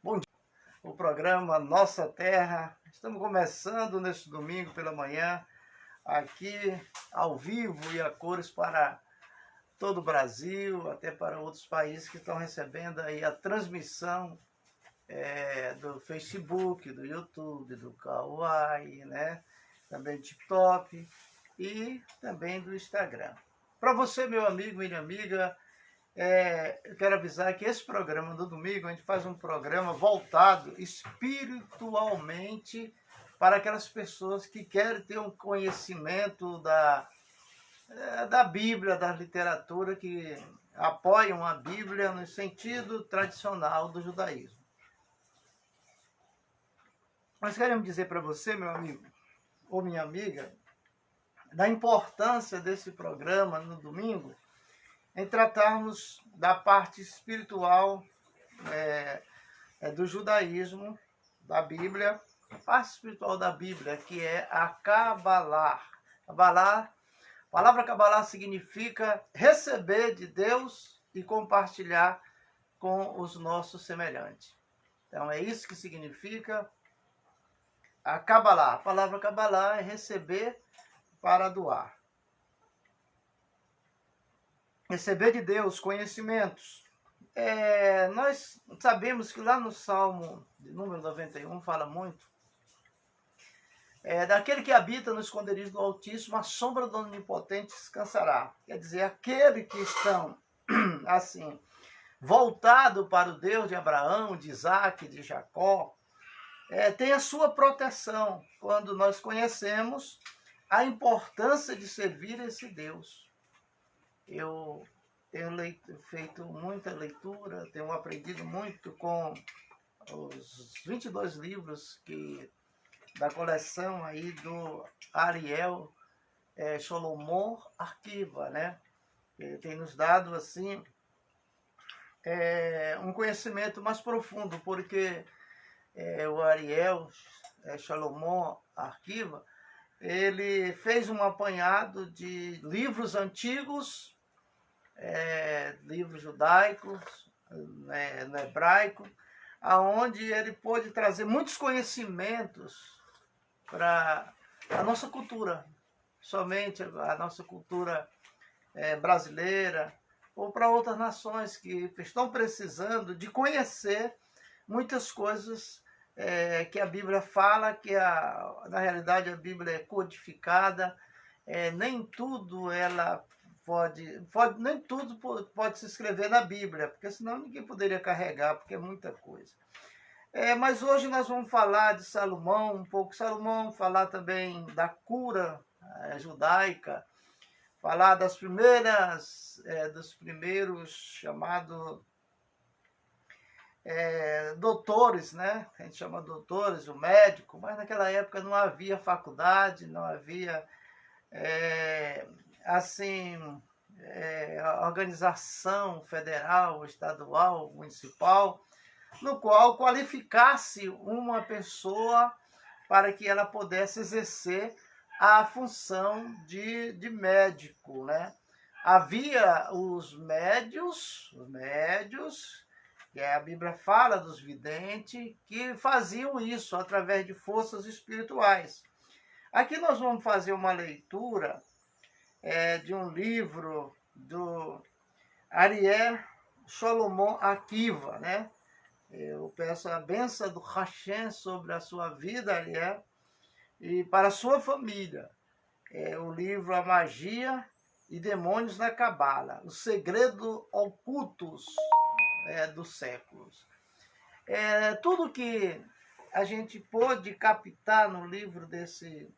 Bom dia, o programa Nossa Terra. Estamos começando neste domingo pela manhã, aqui ao vivo e a cores para todo o Brasil, até para outros países que estão recebendo aí a transmissão do Facebook, do YouTube, do Kawaii, né? Também do TikTok e também do Instagram. Para você, meu amigo, minha amiga, eu quero avisar que esse programa do domingo, a gente faz um programa voltado espiritualmente para aquelas pessoas que querem ter um conhecimento da Bíblia, da literatura, que apoiam a Bíblia no sentido tradicional do judaísmo. Nós queremos dizer para você, meu amigo ou minha amiga, da importância desse programa no domingo, em tratarmos da parte espiritual do judaísmo, da Bíblia, a parte espiritual da Bíblia, que é a Kabbalah. A palavra Kabbalah significa receber de Deus e compartilhar com os nossos semelhantes. Então é isso que significa a Kabbalah. A palavra Kabbalah é receber para doar. Receber de Deus conhecimentos. Nós sabemos que lá no Salmo de número 91 fala muito daquele que habita no esconderijo do Altíssimo, a sombra do Onipotente descansará. Quer dizer, aquele que estão assim, voltado para o Deus de Abraão, de Isaac, de Jacó, tem a sua proteção quando nós conhecemos a importância de servir esse Deus. Eu tenho feito muita leitura, tenho aprendido muito com os 22 livros da coleção aí do Ariel Solomon Arquiva, né? Ele tem nos dado assim um conhecimento mais profundo, porque o Ariel Solomon Arquiva, ele fez um apanhado de livros antigos, livros judaicos, no hebraico, aonde ele pôde trazer muitos conhecimentos para a nossa cultura, somente a nossa cultura brasileira, ou para outras nações que estão precisando de conhecer muitas coisas que a Bíblia fala, que na realidade a Bíblia é codificada, nem tudo ela nem tudo pode se escrever na Bíblia, porque senão ninguém poderia carregar, porque é muita coisa. Mas hoje nós vamos falar de Salomão, um pouco Salomão, falar também da cura judaica, falar dos primeiros chamados doutores, né? A gente chama doutores, o médico, mas naquela época não havia faculdade, não havia organização federal, estadual, municipal, no qual qualificasse uma pessoa para que ela pudesse exercer a função de médico, né? Havia os médios, que a Bíblia fala dos videntes, que faziam isso através de forças espirituais. Aqui nós vamos fazer uma leitura de um livro do Ariel Solomon Arquiva, né? Eu peço a bênção do Hashem sobre a sua vida, Ariel, e para a sua família. O livro A Magia e Demônios na Cabala, os segredos ocultos dos séculos. Tudo que a gente pôde captar no livro desse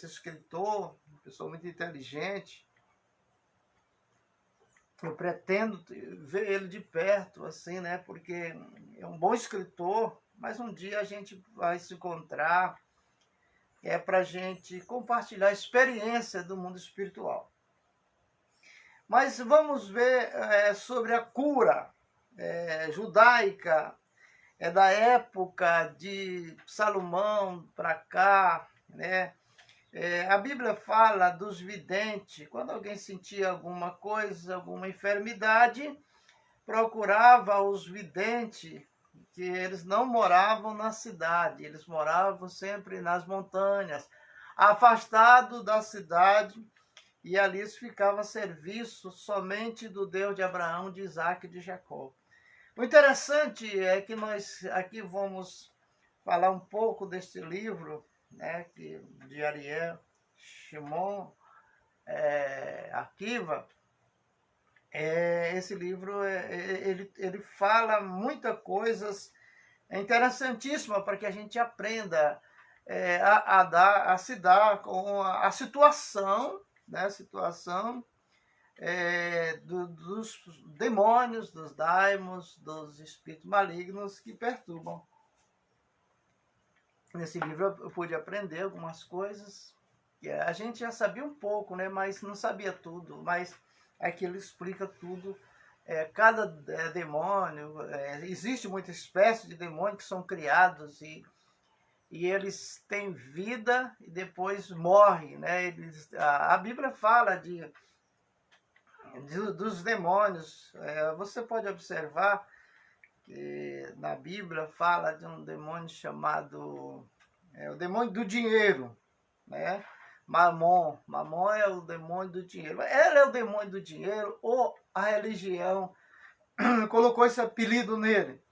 escritor, uma pessoa muito inteligente, eu pretendo ver ele de perto, assim, né? Porque é um bom escritor, mas um dia a gente vai se encontrar para a gente compartilhar a experiência do mundo espiritual. Mas vamos ver sobre a cura judaica, da época de Salomão para cá, né? A Bíblia fala dos videntes. Quando alguém sentia alguma coisa, alguma enfermidade, procurava os videntes, que eles não moravam na cidade, eles moravam sempre nas montanhas, afastado da cidade, e ali eles ficavam a serviço somente do Deus de Abraão, de Isaac e de Jacó. O interessante é que nós aqui vamos falar um pouco deste livro, né, de Ariel Shimon Akiva. Esse livro ele fala muitas coisas interessantíssimas para que a gente aprenda a se dar com a situação, né, dos demônios, dos daimons, dos espíritos malignos que perturbam. Nesse livro eu pude aprender algumas coisas que a gente já sabia um pouco, né, mas não sabia tudo. Mas aqui ele explica tudo. Cada demônio, existe muita espécie de demônio que são criados e eles têm vida e depois morrem, né? A Bíblia fala dos demônios. Você pode observar que na Bíblia fala de um demônio chamado o demônio do dinheiro, né? Mamon é o demônio do dinheiro. Ele é o demônio do dinheiro, ou a religião colocou esse apelido nele.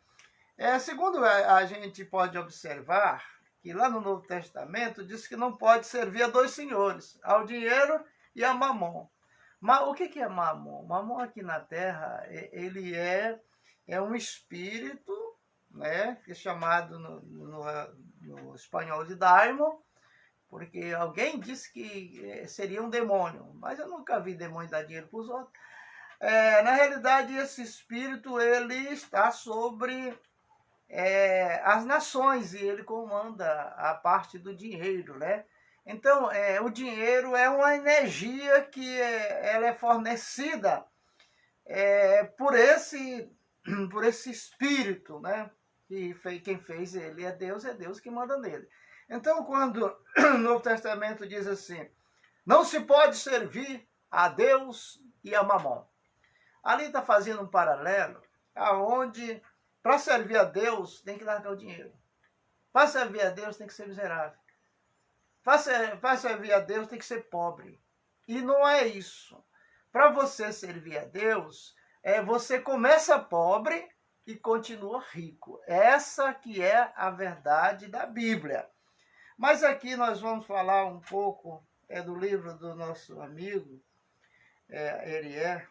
Segundo a gente pode observar, que lá no Novo Testamento diz que não pode servir a dois senhores, ao dinheiro e a Mamon. Mas o que é Mamon? Mamon aqui na Terra, ele é um espírito, né, que é chamado no espanhol de daimon, porque alguém disse que seria um demônio, mas eu nunca vi demônio dar dinheiro para os outros. Na realidade, esse espírito ele está sobre as nações e ele comanda a parte do dinheiro, né? Então, o dinheiro é uma energia que ela é fornecida por esse espírito, né? Quem fez ele é Deus que manda nele. Então, quando o Novo Testamento diz assim, não se pode servir a Deus e a Mamon. Ali está fazendo um paralelo aonde, para servir a Deus, tem que largar o dinheiro. Para servir a Deus, tem que ser miserável. Para servir a Deus, tem que ser pobre. E não é isso. Para você servir a Deus, você começa pobre e continua rico. Essa que é a verdade da Bíblia. Mas aqui nós vamos falar um pouco do livro do nosso amigo Ariel,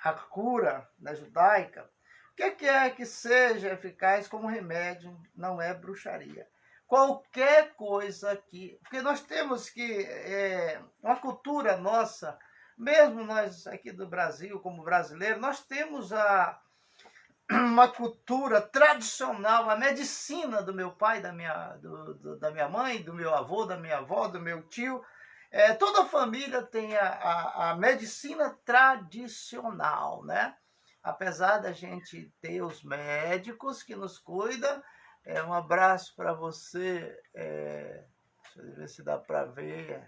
A Cura da Judaica. O que é que seja eficaz como remédio não é bruxaria. Qualquer coisa que... Porque nós temos que... uma cultura nossa, mesmo nós aqui do Brasil, como brasileiros, nós temos uma cultura tradicional, a medicina do meu pai, da minha mãe, do meu avô, da minha avó, do meu tio. Toda a família tem a medicina tradicional, né? Apesar da gente ter os médicos que nos cuidam. Um abraço para você. Deixa eu ver se dá para ver.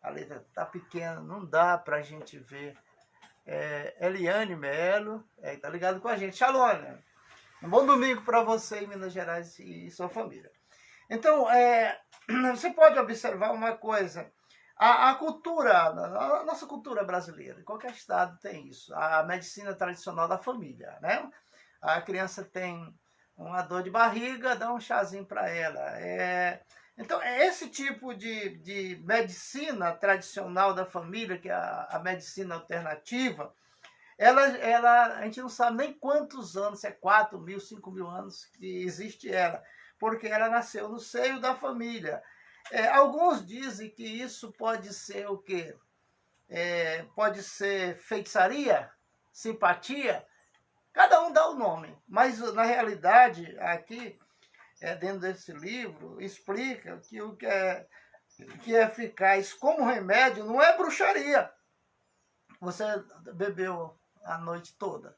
A letra está pequena, não dá para a gente ver. Eliane Melo, tá ligado com a gente. Shalom, né? Um bom domingo para você em Minas Gerais e sua família. Então, você pode observar uma coisa. A cultura, a nossa cultura brasileira, qualquer estado tem isso. A medicina tradicional da família, né? A criança tem uma dor de barriga, dá um chazinho para ela. Então, esse tipo de medicina tradicional da família, que é a medicina alternativa, a gente não sabe nem quantos anos, se é 4 mil, 5 mil anos que existe ela, porque ela nasceu no seio da família. Alguns dizem que isso pode ser o quê? Pode ser feitiçaria, simpatia, cada um dá o nome, mas na realidade, aqui, dentro desse livro, explica que o que é eficaz como remédio não é bruxaria. Você bebeu a noite toda,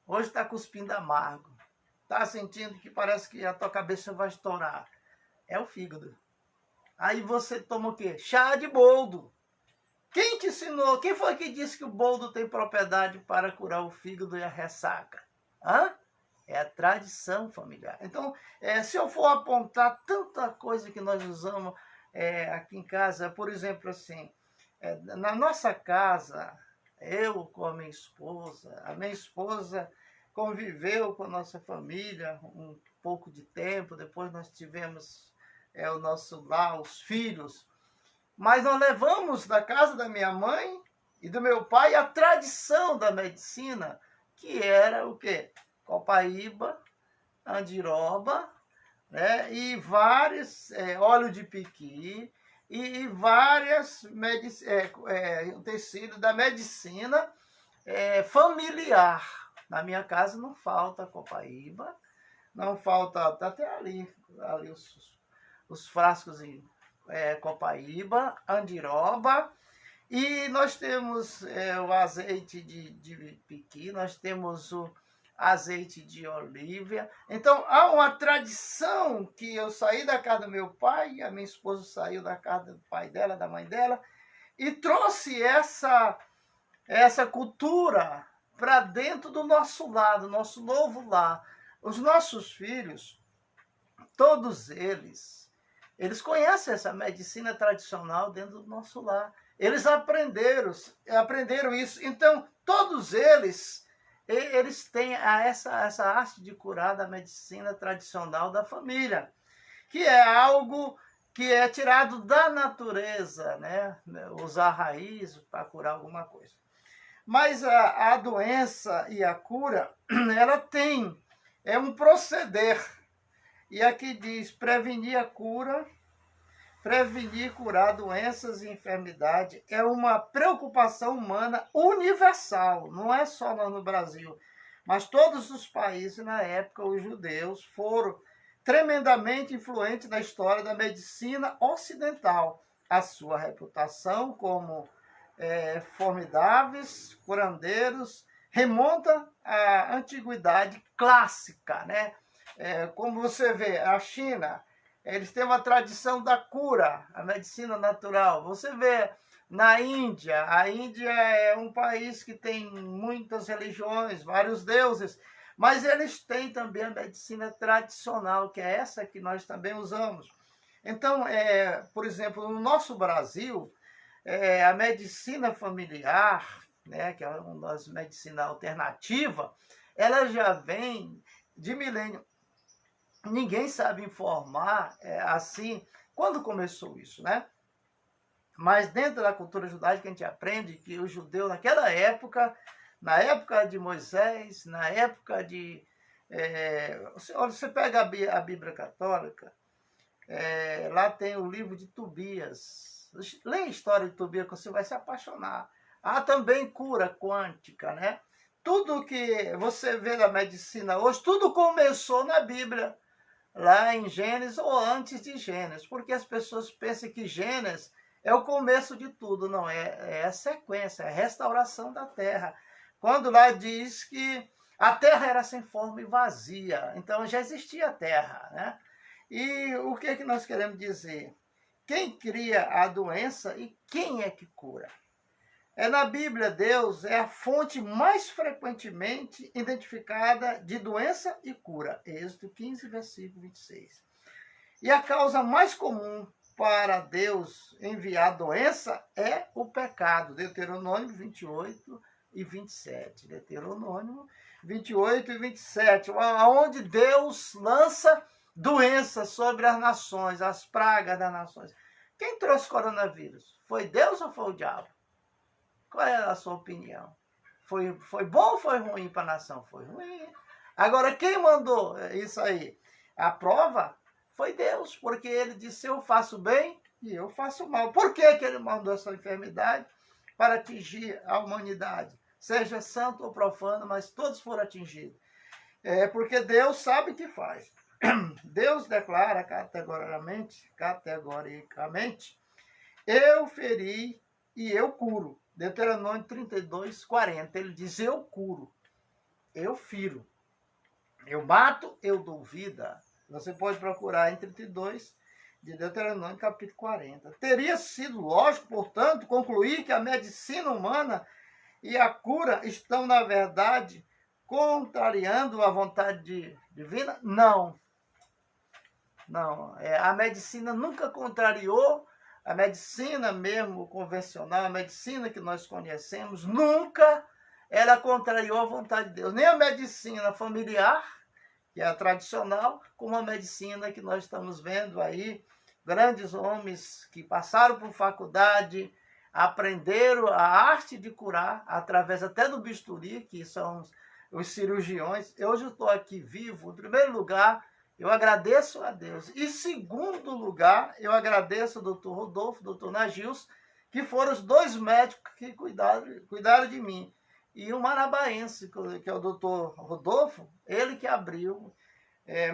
hoje está cuspindo amargo, está sentindo que parece que a tua cabeça vai estourar. É o fígado. Aí você toma o quê? Chá de boldo. Quem te ensinou? Quem foi que disse que o boldo tem propriedade para curar o fígado e a ressaca? Hã? é a tradição familiar. Então, se eu for apontar tanta coisa que nós usamos aqui em casa, por exemplo, assim, na nossa casa, eu com a minha esposa conviveu com a nossa família um pouco de tempo, depois nós tivemos o nosso lar, os filhos, mas nós levamos da casa da minha mãe e do meu pai a tradição da medicina, que era o quê? Copaíba, andiroba, né? E vários óleo de piqui e várias tecidos da medicina familiar. Na minha casa não falta copaíba, não falta, tá até ali os frascos em copaíba, andiroba, e nós temos o azeite de piqui, nós temos o azeite de oliva. Então, há uma tradição que eu saí da casa do meu pai, a minha esposa saiu da casa do pai dela, da mãe dela, e trouxe essa cultura para dentro do nosso lar, do nosso novo lar. Os nossos filhos, todos eles conhecem essa medicina tradicional dentro do nosso lar. Eles aprenderam isso. Então, todos eles têm essa arte de curar da medicina tradicional da família, que é algo que é tirado da natureza, né? Usar raiz para curar alguma coisa. Mas a doença e a cura, ela tem um proceder. E aqui diz, prevenir a cura, prevenir e curar doenças e enfermidades é uma preocupação humana universal, não é só no Brasil, mas todos os países na época, os judeus, foram tremendamente influentes na história da medicina ocidental. A sua reputação como formidáveis, curandeiros, remonta à antiguidade clássica, né? Como você vê, a China, eles têm uma tradição da cura, a medicina natural. Você vê na Índia, a Índia é um país que tem muitas religiões, vários deuses, mas eles têm também a medicina tradicional, que é essa que nós também usamos. Então, por exemplo, no nosso Brasil, a medicina familiar, né, que é uma das medicinas alternativas, ela já vem de milênio. Ninguém sabe informar assim quando começou isso, né? Mas dentro da cultura judaica a gente aprende que o judeu naquela época, na época de Moisés, na época de... você pega a Bíblia católica, lá tem o livro de Tobias. Lê a história de Tobias que você vai se apaixonar. Há também cura quântica, né? Tudo que você vê da medicina hoje, tudo começou na Bíblia, lá em Gênesis ou antes de Gênesis, porque as pessoas pensam que Gênesis é o começo de tudo. Não, é a sequência, é a restauração da terra. Quando lá diz que a terra era sem forma e vazia, então já existia a terra, né? E o que nós queremos dizer? Quem cria a doença e quem é que cura? Na Bíblia, Deus é a fonte mais frequentemente identificada de doença e cura. Êxodo 15, versículo 26. E a causa mais comum para Deus enviar doença é o pecado. Deuteronômio 28 e 27. Deuteronômio 28 e 27. Onde Deus lança doenças sobre as nações, as pragas das nações. Quem trouxe coronavírus? Foi Deus ou foi o diabo? Qual é a sua opinião? Foi bom ou foi ruim para a nação? Foi ruim. Agora, quem mandou isso aí? A prova foi Deus, porque ele disse, eu faço bem e eu faço mal. Por que ele mandou essa enfermidade? Para atingir a humanidade. Seja santo ou profano, mas todos foram atingidos. Porque Deus sabe o que faz. Deus declara categoricamente, eu feri e eu curo. Deuteronômio 32, 40. Ele diz, eu curo, eu firo, eu mato, eu dou vida. Você pode procurar em 32 de Deuteronômio, capítulo 40. Teria sido lógico, portanto, concluir que a medicina humana e a cura estão, na verdade, contrariando a vontade divina? Não. Não. A medicina nunca contrariou, a medicina mesmo convencional, a medicina que nós conhecemos, nunca ela contrariou a vontade de Deus. Nem a medicina familiar, que é a tradicional, como a medicina que nós estamos vendo aí, grandes homens que passaram por faculdade, aprenderam a arte de curar, através até do bisturi, que são os cirurgiões. Hoje eu estou aqui vivo, em primeiro lugar, eu agradeço a Deus. E, em segundo lugar, eu agradeço ao doutor Rodolfo, doutor Nagils, que foram os dois médicos que cuidaram de mim. E o marabaense, que é o doutor Rodolfo, ele que abriu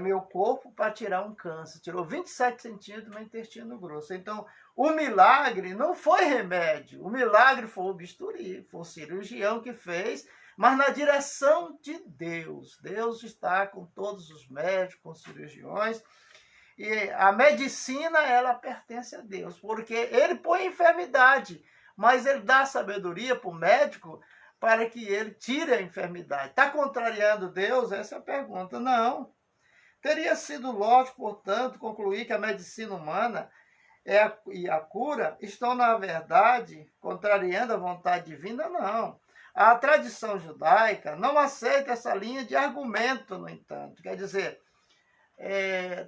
meu corpo para tirar um câncer. Tirou 27 centímetros do meu intestino grosso. Então, o milagre não foi remédio. O milagre foi o bisturi, foi o cirurgião que fez, mas na direção de Deus. Deus está com todos os médicos, com os cirurgiões. E a medicina, ela pertence a Deus, porque ele põe enfermidade, mas ele dá sabedoria para o médico para que ele tire a enfermidade. Está contrariando Deus? Essa é a pergunta. Não. Teria sido lógico, portanto, concluir que a medicina humana e a cura estão, na verdade, contrariando a vontade divina? Não. A tradição judaica não aceita essa linha de argumento, no entanto. Quer dizer,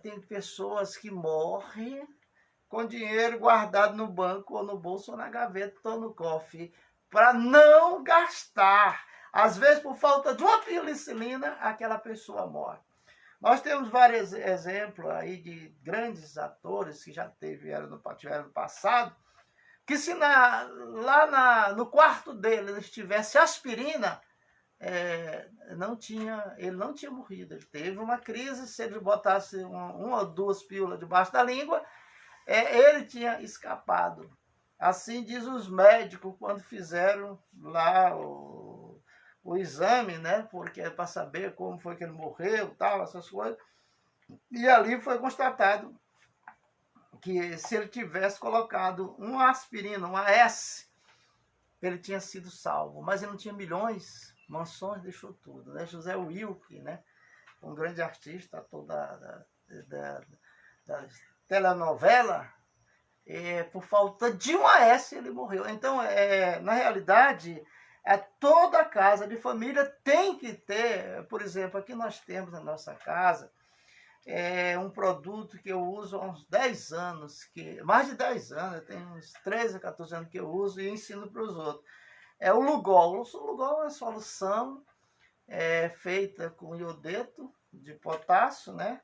tem pessoas que morrem com dinheiro guardado no banco, ou no bolso, ou na gaveta, ou no cofre, para não gastar. Às vezes, por falta de uma penicilina, aquela pessoa morre. Nós temos vários exemplos aí de grandes atores que já tiveram no passado, que se no quarto dele eles tivesse aspirina, ele não tinha morrido. Ele teve uma crise, se ele botasse uma ou duas pílulas debaixo da língua, ele tinha escapado. Assim diz os médicos quando fizeram lá o exame, né? Porque é para saber como foi que ele morreu, tal, essas coisas. E ali foi constatado que se ele tivesse colocado uma aspirina, uma S, ele tinha sido salvo. Mas ele não tinha milhões, mansões, deixou tudo. Né? José Wilke, né? Um grande artista, ator da telenovela, por falta de uma S ele morreu. Então, na realidade, toda casa de família tem que ter, por exemplo, aqui nós temos na nossa casa um produto que eu uso há uns 10 anos, mais de 10 anos, eu tenho uns 13 a 14 anos que eu uso e ensino para os outros. É o Lugol. O Lugol é uma solução feita com iodeto de potássio, né?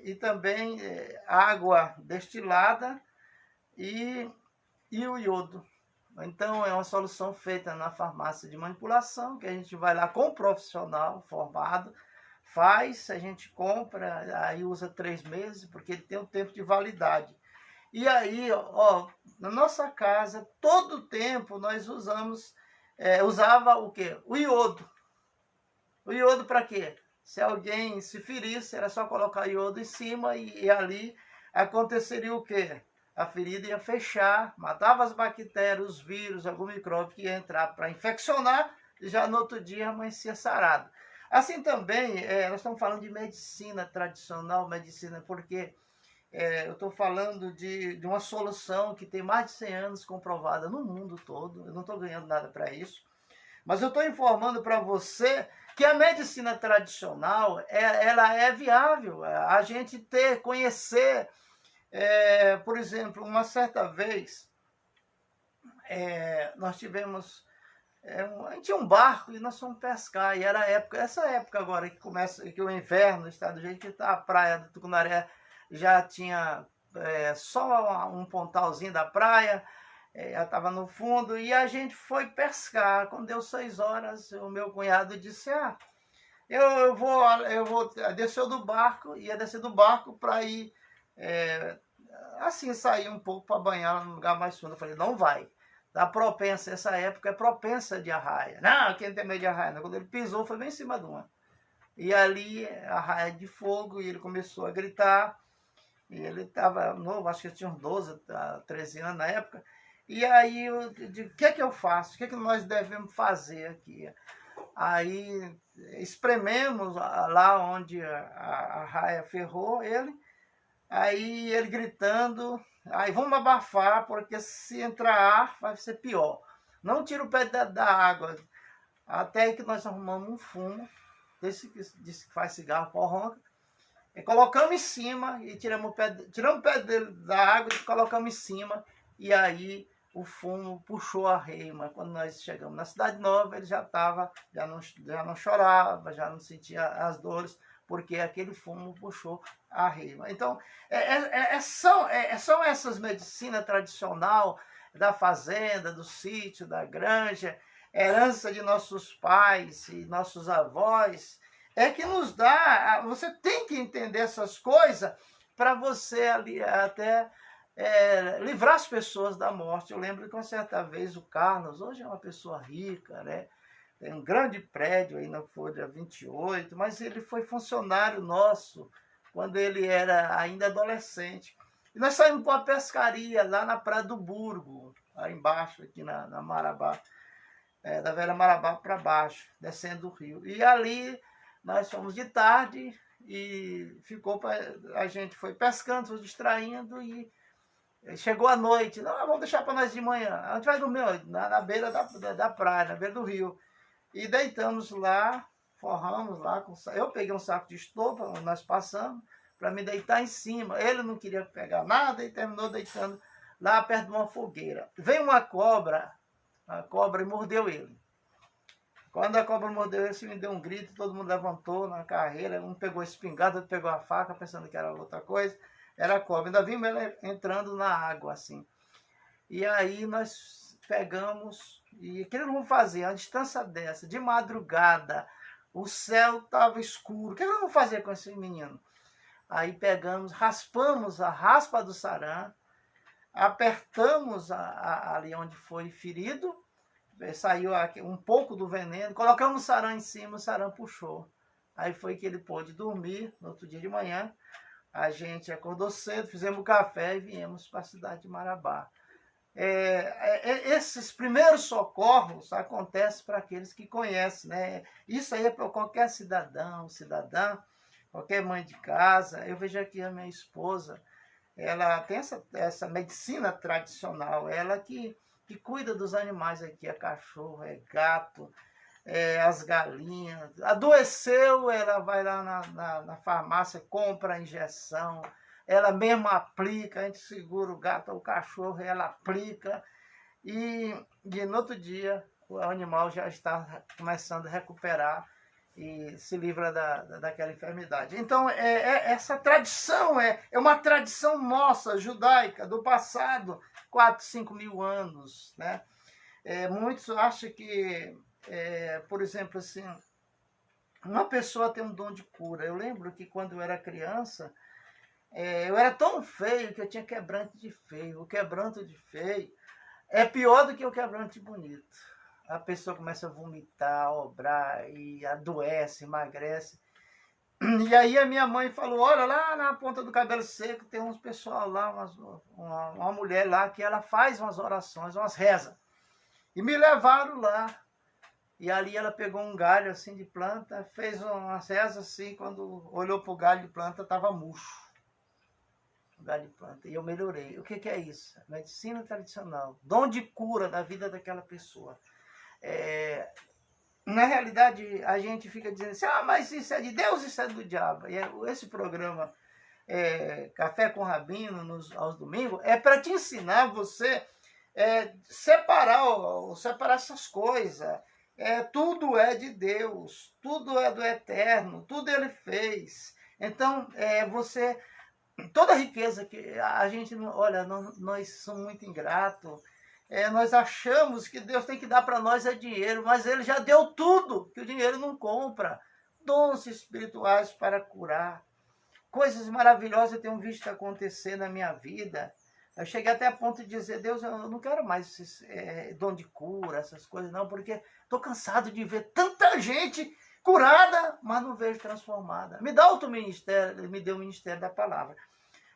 E também água destilada e o iodo. Então, é uma solução feita na farmácia de manipulação, que a gente vai lá com um profissional formado, faz, a gente compra, aí usa 3 meses, porque ele tem um tempo de validade. E aí, na nossa casa, todo o tempo nós usava o quê? O iodo. O iodo para quê? Se alguém se ferisse, era só colocar iodo em cima e ali aconteceria o quê? A ferida ia fechar, matava as bactérias, os vírus, algum micróbio que ia entrar para infeccionar, e já no outro dia amanhecia sarado. Assim também, nós estamos falando de medicina tradicional, medicina, porque eu estou falando de uma solução que tem mais de 100 anos comprovada no mundo todo, eu não estou ganhando nada para isso, mas eu estou informando para você que a medicina tradicional, ela é viável, a gente conhecer, por exemplo, uma certa vez, nós tivemos, a gente tinha um barco e nós fomos pescar, e era essa época agora que o inverno está do jeito que está, a praia do Tucunaré já tinha só um pontalzinho da praia, ela estava no fundo, e a gente foi pescar. Quando deu 6 horas, o meu cunhado disse, eu vou descer do barco, ia descer do barco para ir, assim, sair um pouco para banhar num lugar mais fundo. Eu falei, não vai. Da propensa, essa época é propensa de arraia. Não, quem tem medo de arraia? Não. Quando ele pisou, foi bem em cima de uma. E ali, arraia de fogo, e ele começou a gritar. E ele estava novo, acho que ele tinha uns 12, 13 anos na época. E aí eu digo, o que é que eu faço? O que é que nós devemos fazer aqui? Aí esprememos lá onde a raia ferrou ele, aí ele gritando, aí vamos abafar, porque se entrar ar vai ser pior. Não tira o pé da água, até que nós arrumamos um fumo, desse que faz cigarro porronca, e colocamos em cima, e tiramos o pé dele da água e colocamos em cima, e aí o fumo puxou a reima. Quando nós chegamos na Cidade Nova, ele já não chorava, já não sentia as dores, porque aquele fumo puxou a reima. Então, são essas medicinas tradicionais da fazenda, do sítio, da granja, herança de nossos pais e nossos avós, que nos dá. Você tem que entender essas coisas para você ali até livrar as pessoas da morte. Eu lembro que uma certa vez o Carlos, hoje é uma pessoa rica, né? Tem um grande prédio aí na Folha 28, mas ele foi funcionário nosso quando ele era ainda adolescente. E nós saímos para uma pescaria lá na Praia do Burgo, lá embaixo, aqui na Marabá, da Velha Marabá para baixo, descendo o rio. E ali nós fomos de tarde e a gente foi pescando, foi distraindo e chegou a noite. Não, vamos deixar para nós de manhã. A gente vai dormir na beira da praia, na beira do rio. E deitamos lá, forramos lá. Eu peguei um saco de estopa, onde nós passamos, para me deitar em cima. Ele não queria pegar nada e terminou deitando lá perto de uma fogueira. Veio uma cobra, a cobra, e mordeu ele. Quando a cobra mordeu ele, me deu um grito, todo mundo levantou na carreira, um pegou a espingarda, outro pegou a faca, pensando que era outra coisa. Era a cobra. Ainda vimos ela entrando na água, assim. E aí nós pegamos, e o que nós vamos fazer? A distância dessa, de madrugada, o céu estava escuro. O que nós vamos fazer com esse menino? Aí pegamos, raspamos a raspa do saram, apertamos ali onde foi ferido, saiu um pouco do veneno, colocamos o saram em cima, o saram puxou. Aí foi que ele pôde dormir no outro dia de manhã. A gente acordou cedo, fizemos café e viemos para a cidade de Marabá. Esses primeiros socorros acontecem para aqueles que conhecem, né? Isso aí é para qualquer cidadão, cidadã, qualquer mãe de casa. Eu vejo aqui a minha esposa, ela tem essa medicina tradicional, ela que cuida dos animais aqui, é cachorro, é gato, as galinhas. Adoeceu, ela vai lá na farmácia, compra a injeção, ela mesma aplica, a gente segura o gato ou o cachorro, ela aplica, e no outro dia o animal já está começando a recuperar e se livra daquela enfermidade. Então, essa tradição é uma tradição nossa, judaica, do passado, 4, 5 mil anos, né? Muitos acham que, por exemplo, assim, uma pessoa tem um dom de cura. Eu lembro que quando eu era criança, eu era tão feio que eu tinha quebranto de feio. O quebranto de feio é pior do que o quebranto de bonito. A pessoa começa a vomitar, a obrar, e adoece, emagrece. E aí a minha mãe falou, olha, lá na ponta do cabelo seco tem uns pessoal lá, uma mulher lá, que ela faz umas orações, umas rezas. E me levaram lá. E ali ela pegou um galho assim de planta, fez umas rezas assim, quando olhou para o galho de planta, estava murcho. O galho de planta. E eu melhorei. O que é isso? Medicina tradicional. Dom de cura da vida daquela pessoa. Na realidade, a gente fica dizendo assim, mas isso é de Deus, isso é do diabo. E esse programa Café com Rabino aos domingos é para te ensinar você separar essas coisas. Tudo é de Deus, tudo é do Eterno, tudo Ele fez. Então, toda a riqueza que a gente, olha, nós somos muito ingratos, nós achamos que Deus tem que dar para nós dinheiro, mas Ele já deu tudo, que o dinheiro não compra. Dons espirituais para curar. Coisas maravilhosas eu tenho visto acontecer na minha vida. Eu cheguei até a ponto de dizer, Deus, eu não quero mais esses dom de cura, essas coisas não, porque estou cansado de ver tanta gente curada, mas não vejo transformada. Me dá outro ministério, Ele me deu o ministério da palavra.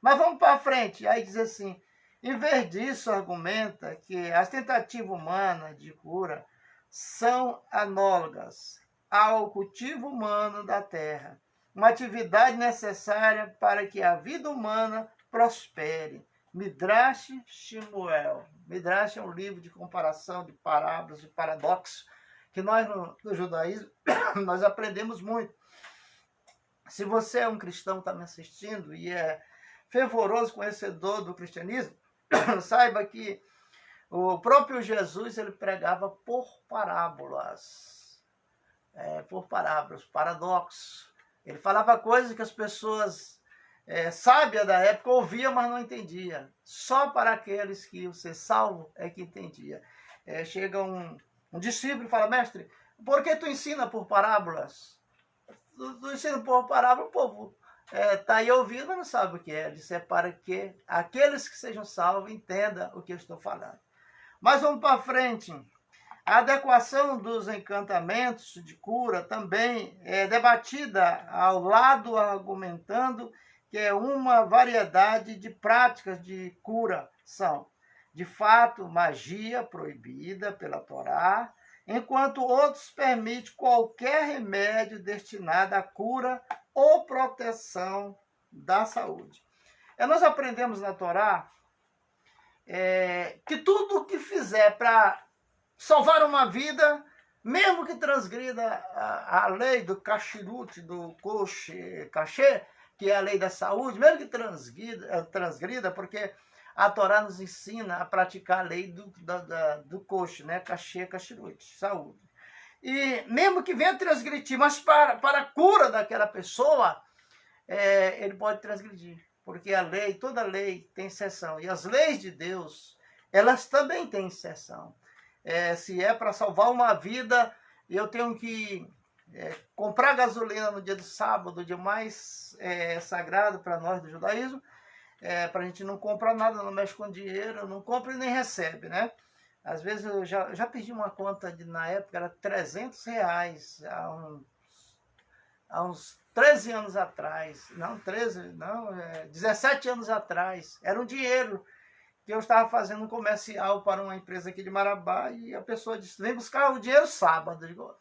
Mas vamos para frente, aí diz assim, em vez disso, argumenta que as tentativas humanas de cura são análogas ao cultivo humano da terra, uma atividade necessária para que a vida humana prospere. Midrash Shemuel. Midrash é um livro de comparação, de parábolas, de paradoxos, que nós no judaísmo nós aprendemos muito. Se você é um cristão, está me assistindo e é fervoroso conhecedor do cristianismo, saiba que o próprio Jesus ele pregava por parábolas, paradoxos. Ele falava coisas que as pessoas sábias da época ouviam, mas não entendiam. Só para aqueles que iam ser salvos é que entendia. Chega um discípulo e fala, mestre, por que tu ensina por parábolas? Tu ensina por parábola, o povo está aí ouvindo, mas não sabe o que é. Ele disse, para que aqueles que sejam salvos entendam o que eu estou falando. Mas vamos para frente. A adequação dos encantamentos de cura também é debatida ao lado, argumentando que é uma variedade de práticas de cura são, de fato, magia proibida pela Torá, enquanto outros permitem qualquer remédio destinado à cura ou proteção da saúde. Nós aprendemos na Torá que tudo o que fizer para salvar uma vida, mesmo que transgrida a lei do kashrut, do kasher, que é a lei da saúde, mesmo que transgrida, porque a Torá nos ensina a praticar a lei do kosher, né? Kashrut, saúde. E mesmo que venha transgredir, mas para a cura daquela pessoa, ele pode transgredir. Porque a lei, toda lei tem exceção. E as leis de Deus, elas também têm exceção. Se é para salvar uma vida, eu tenho que comprar gasolina no dia do sábado, o dia mais sagrado para nós do judaísmo, para a gente não comprar nada, não mexe com dinheiro, não compra e nem recebe, né? Às vezes eu já perdi uma conta, na época era R$300, há uns 13 anos atrás, 17 anos atrás, era um dinheiro que eu estava fazendo um comercial para uma empresa aqui de Marabá e a pessoa disse, vem buscar o dinheiro sábado. Eu digo,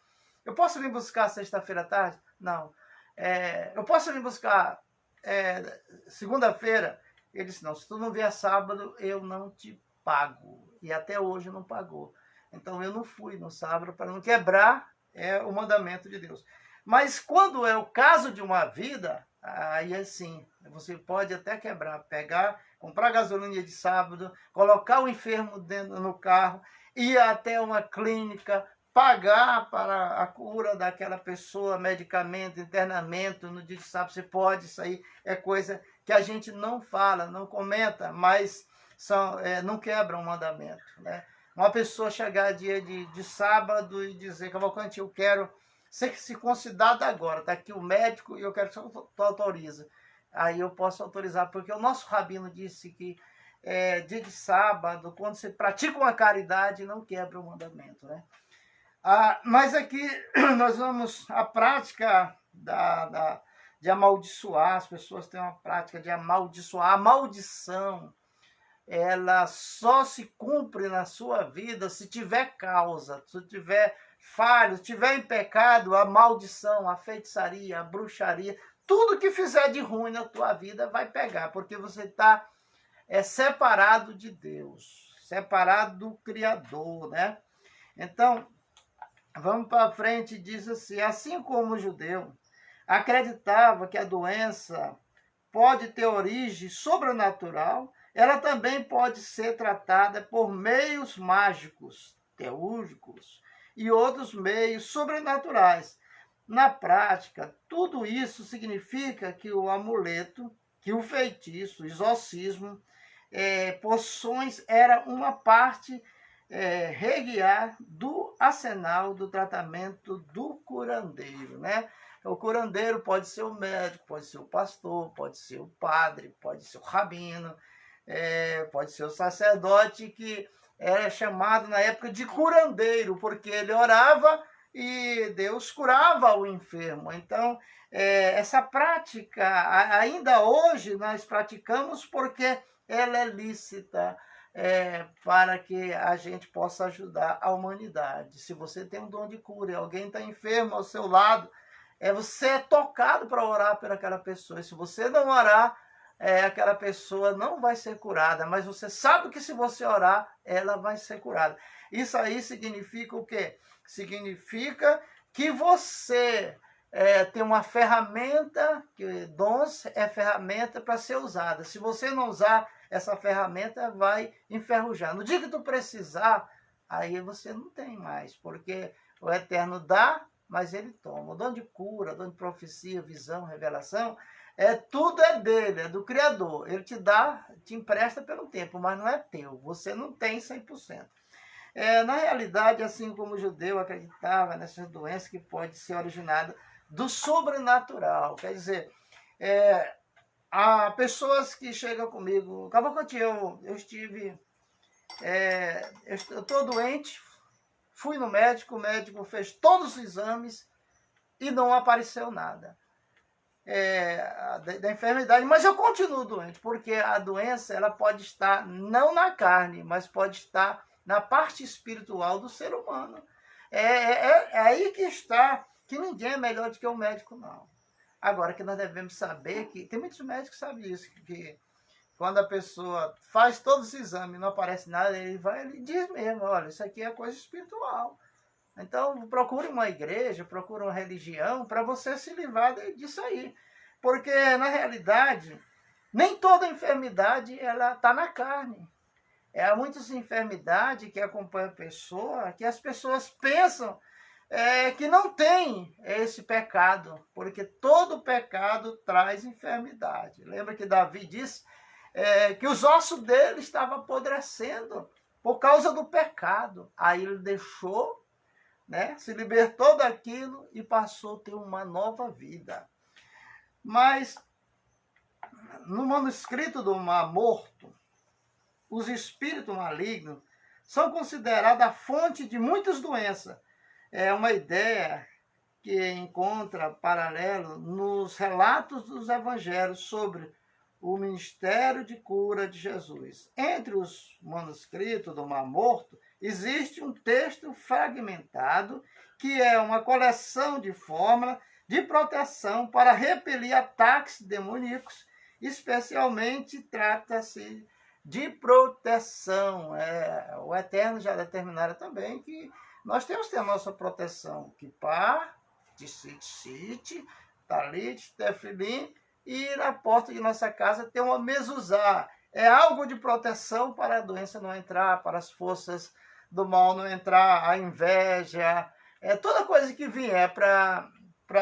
eu posso vir buscar sexta-feira à tarde? Não. Eu posso vir buscar segunda-feira? Ele disse, não, se tu não vier sábado, eu não te pago. E até hoje não pagou. Então eu não fui no sábado para não quebrar o mandamento de Deus. Mas quando é o caso de uma vida, aí assim, você pode até quebrar, comprar gasolina de sábado, colocar o enfermo dentro no carro, ir até uma clínica, pagar para a cura daquela pessoa, medicamento, internamento, no dia de sábado você pode, isso aí é coisa que a gente não fala, não comenta, mas não quebra um mandamento, né? Uma pessoa chegar dia de sábado e dizer, Cavalcante, eu quero ser circuncidado agora, está aqui o médico e eu quero que você autorize. Aí eu posso autorizar, porque o nosso rabino disse que dia de sábado, quando você pratica uma caridade, não quebra o mandamento, né? Mas aqui nós vamos a prática de amaldiçoar, as pessoas têm uma prática de amaldiçoar. A maldição, ela só se cumpre na sua vida se tiver causa, se tiver falho, se tiver em pecado, a maldição, a feitiçaria, a bruxaria, tudo que fizer de ruim na tua vida vai pegar, porque você está separado de Deus, separado do Criador, né? Então, vamos para frente, diz assim como o judeu acreditava que a doença pode ter origem sobrenatural, ela também pode ser tratada por meios mágicos, teúrgicos e outros meios sobrenaturais. Na prática, tudo isso significa que o amuleto, que o feitiço, o exorcismo, poções era uma parte regular do arsenal do tratamento do curandeiro, né? O curandeiro pode ser o médico, pode ser o pastor, pode ser o padre, pode ser o rabino, pode ser o sacerdote, que era chamado na época de curandeiro, porque ele orava e Deus curava o enfermo. Então, essa prática, ainda hoje, nós praticamos porque ela é lícita. para que a gente possa ajudar a humanidade. Se você tem um dom de cura e alguém está enfermo ao seu lado, você é tocado para orar por aquela pessoa. E se você não orar, aquela pessoa não vai ser curada, mas você sabe que se você orar, ela vai ser curada. Isso aí significa o quê? Significa que você tem uma ferramenta, que dons é ferramenta para ser usada. Se você não usar essa ferramenta, vai enferrujar. No dia que tu precisar, aí você não tem mais, porque o Eterno dá, mas ele toma. O dom de cura, dom de profecia, visão, revelação, tudo é dele, é do Criador. Ele te dá, te empresta pelo tempo, mas não é teu. Você não tem 100%. Na realidade, assim como o judeu acreditava nessas doenças que pode ser originada do sobrenatural. Quer dizer, há pessoas que chegam comigo, Cavalcante, eu estive, eu estou doente, fui no médico, o médico fez todos os exames e não apareceu nada da enfermidade, mas eu continuo doente, porque a doença ela pode estar não na carne, mas pode estar na parte espiritual do ser humano. É aí que está, que ninguém é melhor do que o médico, não. Agora, que nós devemos saber que, tem muitos médicos que sabem isso, que quando a pessoa faz todos os exames e não aparece nada, ele diz mesmo, olha, isso aqui é coisa espiritual. Então, procure uma igreja, procure uma religião para você se livrar disso aí. Porque, na realidade, nem toda enfermidade está na carne. Há muitas enfermidades que acompanham a pessoa, que as pessoas pensam que não tem esse pecado, porque todo pecado traz enfermidade. Lembra que Davi disse que os ossos dele estavam apodrecendo por causa do pecado. Aí ele deixou, né, se libertou daquilo e passou a ter uma nova vida. Mas no manuscrito do Mar Morto, os espíritos malignos são considerados a fonte de muitas doenças. É uma ideia que encontra paralelo nos relatos dos evangelhos sobre o ministério de cura de Jesus. Entre os manuscritos do Mar Morto, existe um texto fragmentado que é uma coleção de fórmulas de proteção para repelir ataques demoníacos, especialmente trata-se de proteção. O Eterno já determinaram também que nós temos que ter a nossa proteção. Kipá, Tzitzit, Talit, Tefilim, e na porta de nossa casa tem uma mezuzá. É algo de proteção para a doença não entrar, para as forças do mal não entrar, a inveja, toda coisa que vier para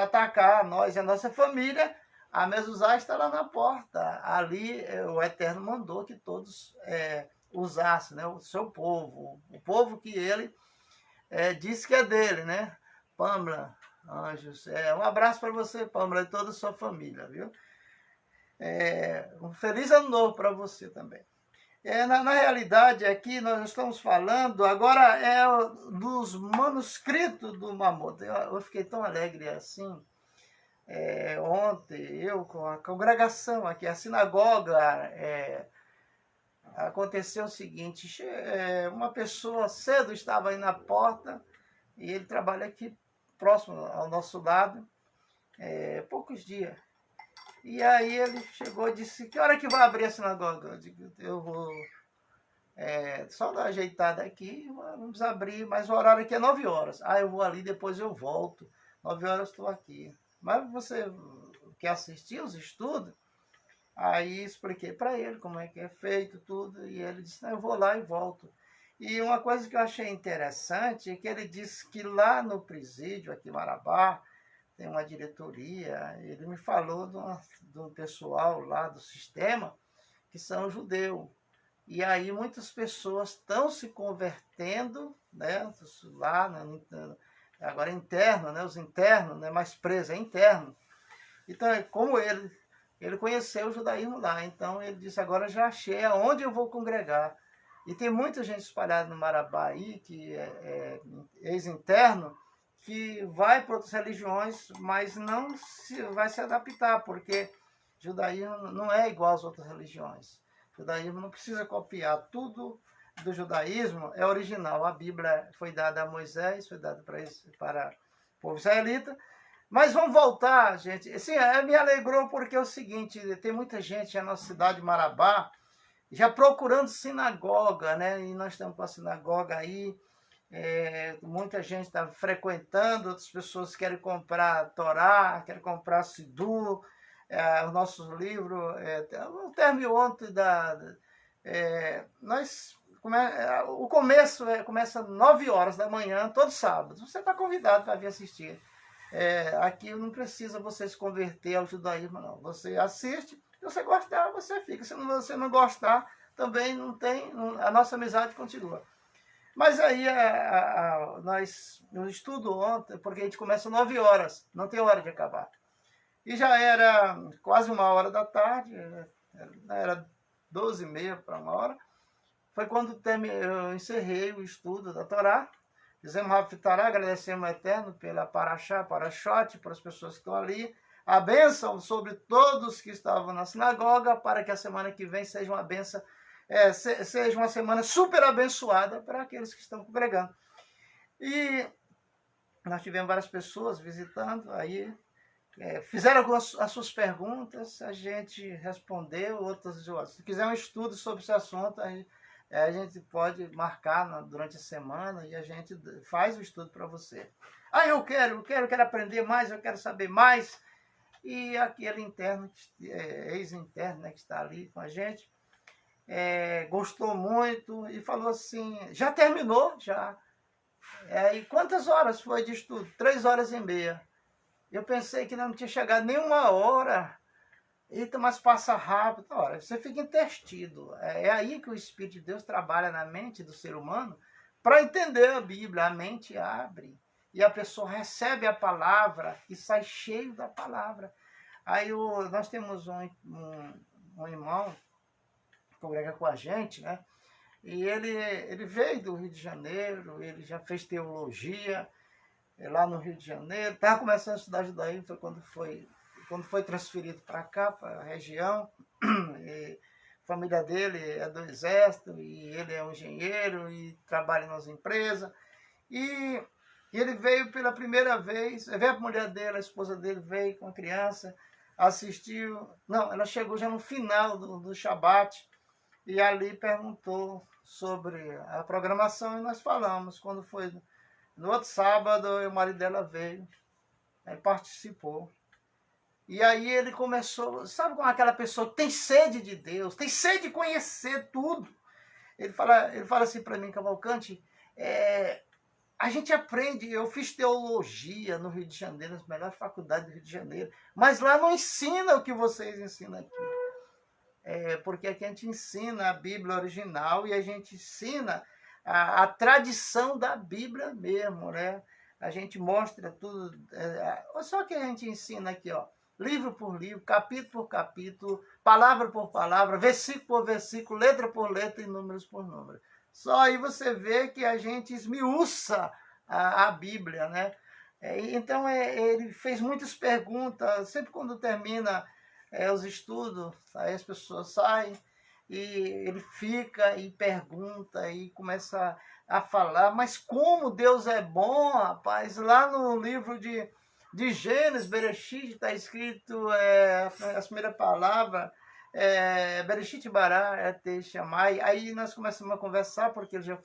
atacar nós e a nossa família, a mezuzá está lá na porta. Ali o Eterno mandou que todos usassem, né, o seu povo, o povo que ele disse que é dele, né? Pâmela, anjos, um abraço para você, Pâmela, e toda a sua família, viu? Um feliz ano novo para você também. Na realidade, aqui nós estamos falando, agora dos manuscritos do Mamoto. Eu fiquei tão alegre assim. Ontem, eu com a congregação aqui, a sinagoga, aconteceu o seguinte, uma pessoa cedo estava aí na porta, e ele trabalha aqui próximo ao nosso lado, poucos dias. E aí ele chegou e disse, que hora que vai abrir a sinagoga? Eu digo, eu vou só dar uma ajeitada aqui, vamos abrir, mas o horário aqui é 9 horas. Eu vou ali, depois eu volto. 9 horas eu estou aqui. Mas você quer assistir os estudos? Aí expliquei para ele como é que é feito tudo, e ele disse, não, eu vou lá e volto. E uma coisa que eu achei interessante é que ele disse que lá no presídio, aqui em Marabá, tem uma diretoria, ele me falou do pessoal lá do sistema, que são judeus. E aí muitas pessoas estão se convertendo, né, lá, agora interno, né, os internos, não é mais preso, é interno. Então, como ele conheceu o judaísmo lá, então ele disse, agora já achei aonde eu vou congregar. E tem muita gente espalhada no Marabá aí, que é ex-interno, que vai para outras religiões, mas vai se adaptar, porque judaísmo não é igual às outras religiões. O judaísmo não precisa copiar tudo do judaísmo, é original. A Bíblia foi dada a Moisés, foi dada para o povo israelita. Mas vamos voltar, gente. Sim, me alegrou porque é o seguinte, tem muita gente na nossa cidade de Marabá já procurando sinagoga, né? E nós estamos com a sinagoga aí, muita gente está frequentando, outras pessoas querem comprar Torá, querem comprar Sidur, os nossos livros. O término ontem o começo começa às 9 horas da manhã, todo sábado. Você está convidado para vir assistir. Aqui não precisa você se converter ao judaísmo, não. Você assiste, se você gostar, você fica. Se você não gostar, também não tem. A nossa amizade continua. Mas aí nós no estudo ontem, porque a gente começa às 9 horas, não tem hora de acabar. E já era quase 1 hora da tarde, era 12h30 para 1 hora. Foi quando eu encerrei o estudo da Torá. Fizemos Haftará, agradecemos ao Eterno pela Paraxá, Parachote, para as pessoas que estão ali. A bênção sobre todos que estavam na sinagoga, para que a semana que vem seja uma bênção, seja uma semana super abençoada para aqueles que estão congregando. E nós tivemos várias pessoas visitando, aí fizeram as suas perguntas, a gente respondeu, outras. Se quiser um estudo sobre esse assunto, a gente pode marcar durante a semana e a gente faz o estudo para você. Eu quero aprender mais, eu quero saber mais. E aquele interno, ex-interno, né, que está ali com a gente, gostou muito e falou assim, já terminou? Já. E quantas horas foi de estudo? 3h30. Eu pensei que não tinha chegado nem 1 hora. Eita, mas passa rápido. Ora, você fica intestido. É aí que o Espírito de Deus trabalha na mente do ser humano para entender a Bíblia. A mente abre e a pessoa recebe a palavra e sai cheio da palavra. Aí nós temos um irmão que congrega com a gente, né? E ele veio do Rio de Janeiro, ele já fez teologia lá no Rio de Janeiro, estava começando a estudar judaísmo, foi quando foi transferido para cá, para a região. E a família dele é do Exército, e ele é um engenheiro e trabalha nas empresas. E ele veio pela primeira vez, veio a mulher dele, a esposa dele veio com a criança, assistiu. Não, ela chegou já no final do Shabat, e ali perguntou sobre a programação, e nós falamos. Quando foi no outro sábado, o marido dela veio, ele participou. E aí ele começou, sabe como aquela pessoa que tem sede de Deus, tem sede de conhecer tudo. Ele fala assim para mim, Cavalcante, a gente aprende, eu fiz teologia no Rio de Janeiro, nas melhores faculdades do Rio de Janeiro, mas lá não ensina o que vocês ensinam aqui. Porque aqui a gente ensina a Bíblia original e a gente ensina a tradição da Bíblia mesmo, né? A gente mostra tudo. Só que a gente ensina aqui, ó, livro por livro, capítulo por capítulo, palavra por palavra, versículo por versículo, letra por letra e números por número. Só aí você vê que a gente esmiuça a Bíblia, né? Então, ele fez muitas perguntas. Sempre quando termina os estudos, aí as pessoas saem e ele fica e pergunta e começa a falar. Mas como Deus é bom, rapaz! Lá no livro de Gênesis, Bereshit, está escrito a primeira palavra, Bereshit bara te chamai. Aí nós começamos a conversar, porque ele já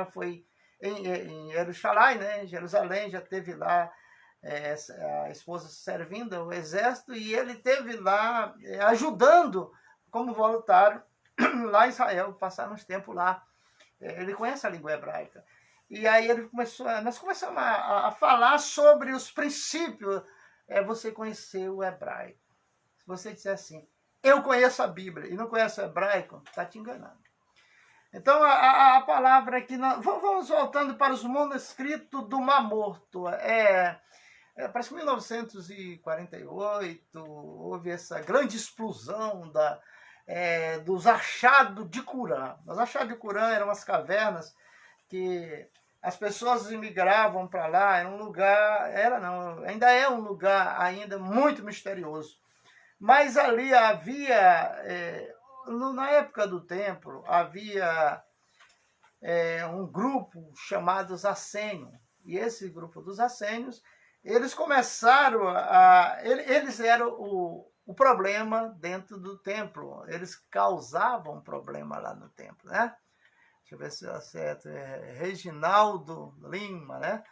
foi em Jerusalém, né? Em Jerusalém, já teve lá a esposa servindo ao exército, e ele teve lá ajudando como voluntário lá em Israel, passar uns tempos lá. Ele conhece a língua hebraica. E aí nós começamos a falar sobre os princípios. Você conhecer o hebraico. Se você disser assim, eu conheço a Bíblia e não conhece o hebraico, está te enganando. Então, a palavra aqui, vamos voltando para os manuscritos do Mar Morto. Parece que em 1948 houve essa grande explosão dos achados de Qumran. Os achados de Qumran eram umas cavernas que as pessoas imigravam para lá. Era um lugar, ainda é um lugar ainda muito misterioso. Mas ali havia na época do templo, havia um grupo chamado os Assênios. E esse grupo dos Assênios, eles começaram eles eram o problema dentro do templo. Eles causavam problema lá no templo, né? Deixa eu ver se eu acerto. Reginaldo Lima, né?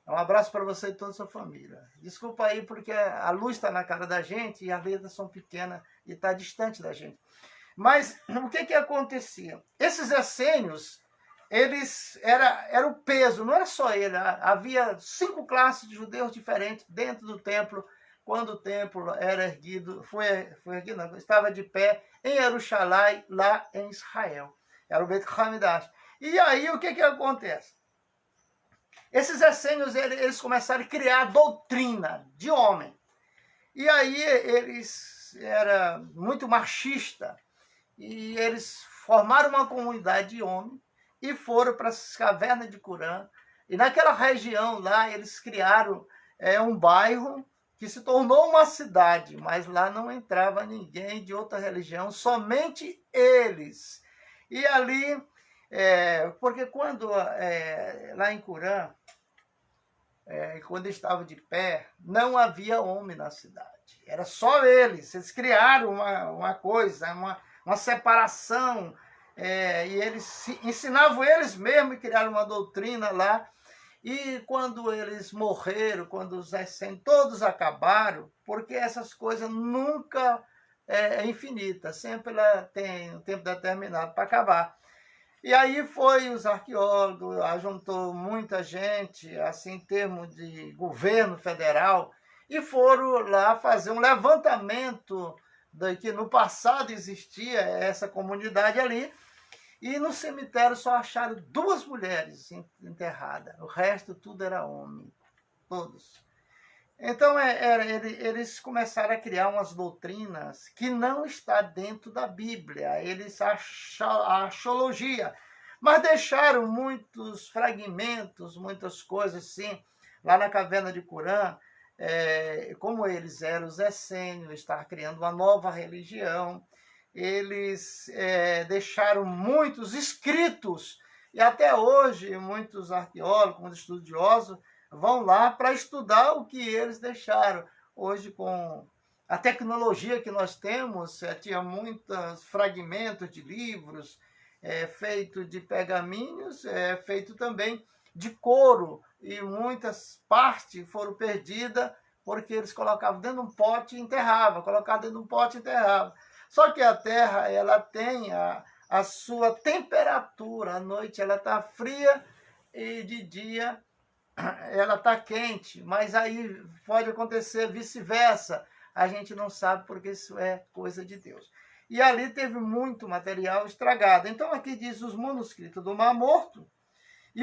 Um abraço para você e toda a sua família. Desculpa aí, porque a luz está na cara da gente e as letras são pequenas e está distante da gente. Mas o que acontecia? Esses essênios, eles era o peso, não era só ele. Havia 5 classes de judeus diferentes dentro do templo, quando o templo era erguido, foi erguido, não, estava de pé em Jerusalém, lá em Israel. Era o Beit Hamidash. E aí o que acontece? Esses essênios, eles começaram a criar doutrina de homem. E aí eles eram muito machistas. E eles formaram uma comunidade de homens e foram para as cavernas de Curã. E naquela região lá, eles criaram um bairro que se tornou uma cidade, mas lá não entrava ninguém de outra religião, somente eles. E ali, porque quando lá em Curã, quando estava de pé, não havia homem na cidade. Era só eles. Eles criaram uma coisa, uma separação, e eles ensinavam eles mesmos e criaram uma doutrina lá. E quando eles morreram, quando os essênios todos acabaram, porque essas coisas nunca é infinita, sempre ela tem um tempo determinado para acabar. E aí foi os arqueólogos, juntou muita gente, assim, em termos de governo federal, e foram lá fazer um levantamento que no passado existia essa comunidade ali, e no cemitério só acharam 2 mulheres enterradas, o resto tudo era homem, todos. Então eles começaram a criar umas doutrinas que não está dentro da Bíblia, eles a axiologia, mas deixaram muitos fragmentos, muitas coisas assim, lá na caverna de Curã, como eles eram os essênios, estavam criando uma nova religião, eles deixaram muitos escritos, e até hoje muitos arqueólogos, muitos estudiosos, vão lá para estudar o que eles deixaram. Hoje, com a tecnologia que nós temos, tinha muitos fragmentos de livros, feito de pergaminhos, feito também de couro, e muitas partes foram perdidas porque eles colocavam dentro de um pote e enterravam, colocavam dentro de um pote e enterravam. Só que a terra, ela tem a sua temperatura, à noite ela está fria e de dia ela está quente, mas aí pode acontecer vice-versa. A gente não sabe porque isso é coisa de Deus. E ali teve muito material estragado. Então aqui diz os manuscritos do Mar Morto e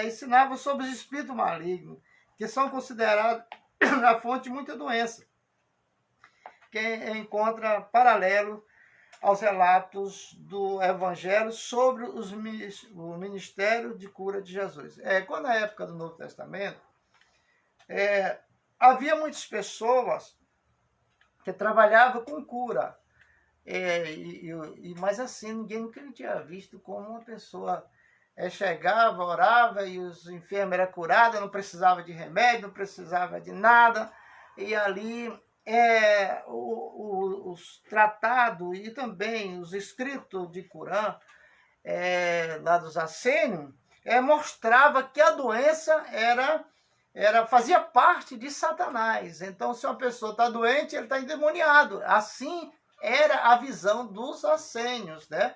ensinava sobre os espíritos malignos, que são considerados a fonte de muita doença, que encontra paralelo aos relatos do Evangelho sobre o ministério de cura de Jesus. Quando na época do Novo Testamento, havia muitas pessoas que trabalhavam com cura, mas assim, ninguém nunca tinha visto como uma pessoa chegava, orava e os enfermos eram curados, não precisava de remédio, não precisava de nada, e ali os tratados e também os escritos de Corã, lá dos Assênios, mostrava que a doença fazia parte de Satanás. Então, se uma pessoa está doente, ele está endemoniado. Assim era a visão dos Assênios, né?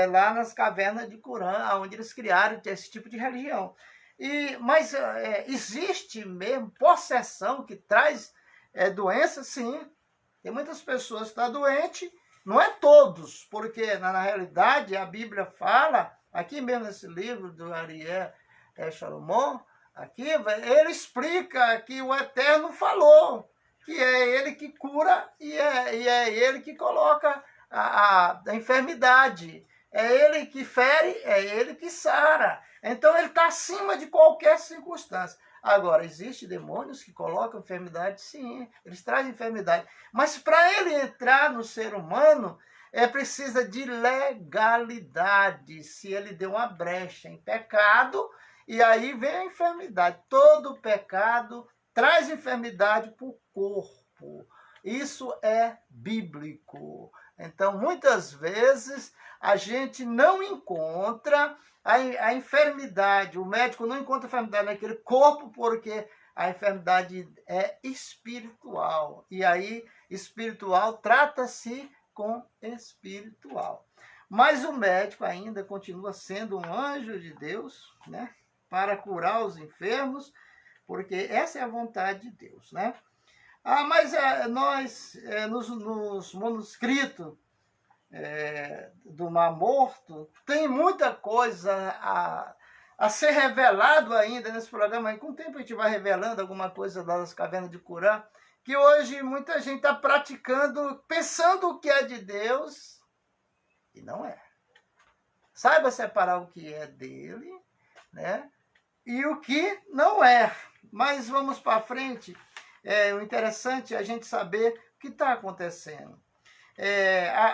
Lá nas cavernas de Corã, onde eles criaram esse tipo de religião. Mas existe mesmo possessão que traz doença? Sim. Tem muitas pessoas que estão doentes, não é todos, porque na realidade a Bíblia fala, aqui mesmo nesse livro do Ariel Salomão, aqui ele explica que o Eterno falou, que é ele que cura e é ele que coloca a enfermidade. É ele que fere, é ele que sara. Então ele está acima de qualquer circunstância. Agora, existem demônios que colocam enfermidade? Sim, eles trazem enfermidade. Mas para ele entrar no ser humano, precisa de legalidade. Se ele deu uma brecha em pecado, e aí vem a enfermidade. Todo pecado traz enfermidade para o corpo. Isso é bíblico. Então, muitas vezes, a gente não encontra a enfermidade, o médico não encontra a enfermidade naquele corpo, porque a enfermidade é espiritual. E aí, espiritual trata-se com espiritual. Mas o médico ainda continua sendo um anjo de Deus, né? Para curar os enfermos, porque essa é a vontade de Deus, né? Mas nós, nos manuscritos do Mar Morto, tem muita coisa a ser revelado ainda nesse programa. E com o tempo a gente vai revelando alguma coisa das cavernas de Curã, que hoje muita gente está praticando, pensando que é de Deus, e não é. Saiba separar o que é dele, né? E o que não é. Mas vamos para frente. O interessante é a gente saber o que está acontecendo.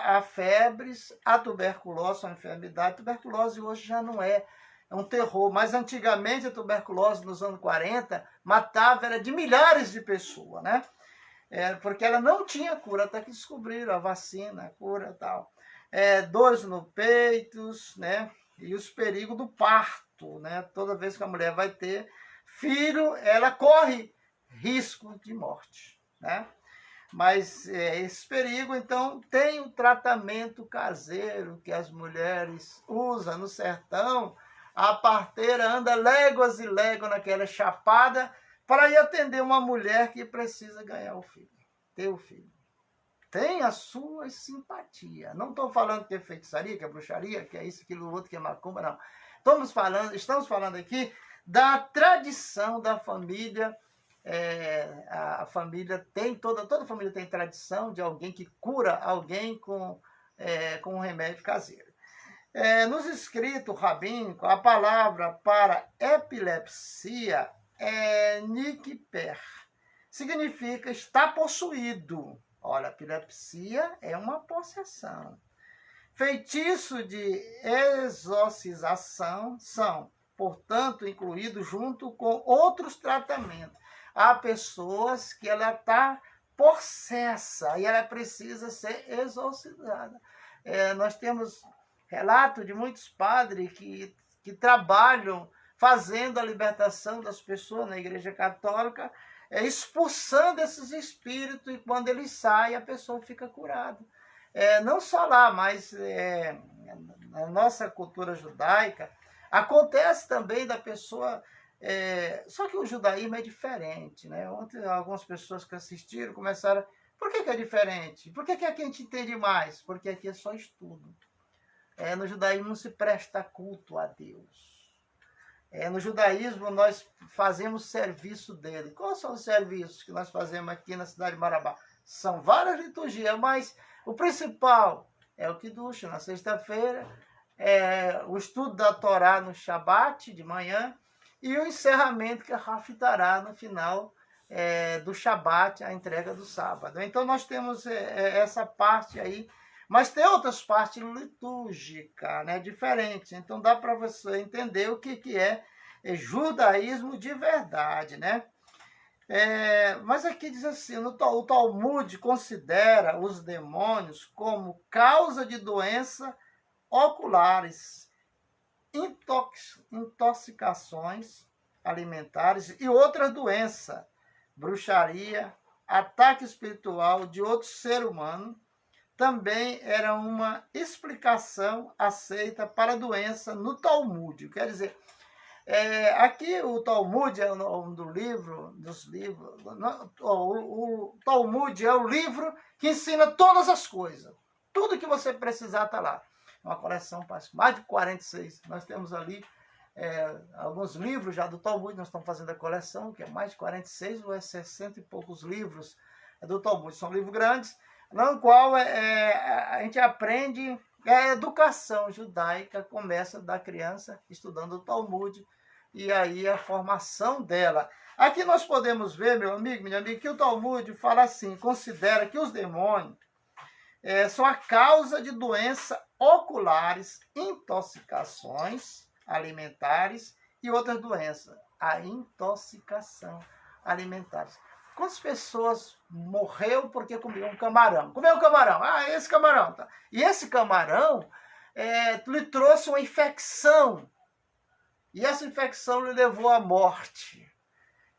A febres, a tuberculose, uma enfermidade. A tuberculose hoje já não é um terror, mas antigamente a tuberculose, nos anos 40, matava era de milhares de pessoas, né? Porque ela não tinha cura, até que descobriram a vacina, a cura e tal. Dores no peito, né? E os perigos do parto, né? Toda vez que a mulher vai ter filho, ela corre risco de morte, né? Mas esse perigo, então, tem o tratamento caseiro que as mulheres usam no sertão. A parteira anda léguas e léguas naquela chapada para ir atender uma mulher que precisa ganhar o filho, ter o filho. Tem a sua simpatia. Não estou falando que é feitiçaria, que é bruxaria, que é isso, aquilo, outro, que é macumba, não. Estamos falando aqui da tradição da família. A família tem, toda família tem tradição de alguém que cura alguém com um remédio caseiro. Nos escritos rabínicos, a palavra para epilepsia é nikper. Significa estar possuído. Olha, epilepsia é uma possessão. Feitiço de exorcização são, portanto, incluídos junto com outros tratamentos. Há pessoas que ela está possessa e ela precisa ser exorcizada. Nós temos relato de muitos padres que trabalham fazendo a libertação das pessoas na Igreja Católica, expulsando esses espíritos, e quando eles saem, a pessoa fica curada. Não só lá, mas na nossa cultura judaica, acontece também da pessoa... só que o judaísmo é diferente, né? Ontem algumas pessoas que assistiram começaram... Por que é diferente? Por que aqui a gente entende mais? Porque aqui é só estudo. No judaísmo não se presta culto a Deus. No judaísmo nós fazemos serviço dele. Quais são os serviços que nós fazemos aqui na cidade de Marabá? São várias liturgias, mas o principal é o Kiddush na sexta-feira, o estudo da Torá no Shabat de manhã e o encerramento, que é a Haftará no final do Shabat, a entrega do sábado. Então nós temos essa parte aí, mas tem outras partes litúrgicas, né, diferentes. Então dá para você entender o que é judaísmo de verdade, né? Mas aqui diz assim, o Talmud considera os demônios como causa de doenças oculares, intoxicações alimentares e outras doenças, bruxaria, ataque espiritual de outro ser humano. Também era uma explicação aceita para a doença no Talmud. Quer dizer, aqui o Talmud é o nome dos livros. O Talmud é o livro que ensina todas as coisas. Tudo que você precisar está lá. Uma coleção, mais de 46. Nós temos ali alguns livros já do Talmud. Nós estamos fazendo a coleção, que é mais de 46 ou 60 e poucos livros do Talmud. São livros grandes, no qual a gente aprende a educação judaica, começa da criança estudando o Talmud, e aí a formação dela. Aqui nós podemos ver, meu amigo, minha amiga, que o Talmud fala assim, considera que os demônios são a causa de doenças oculares, intoxicações alimentares e outras doenças. A intoxicação alimentares. Quantas pessoas morreu porque comeu um camarão? Comeu um camarão. Ah, esse camarão. Tá. E esse camarão lhe trouxe uma infecção. E essa infecção lhe levou à morte.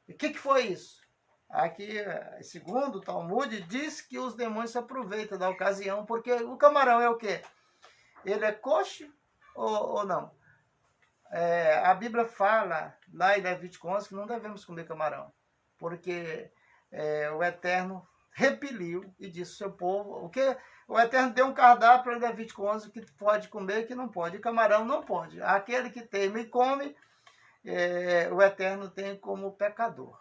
E o que foi isso? Aqui, segundo o Talmud, diz que os demônios se aproveitam da ocasião, porque o camarão é o quê? Ele é kosher ou não? A Bíblia fala, lá em Levítico 11, que não devemos comer camarão, porque o Eterno repeliu e disse ao seu povo, o Eterno deu um cardápio para Levítico 11 que pode comer e que não pode, e camarão não pode. Aquele que teme e come, o Eterno tem como pecador.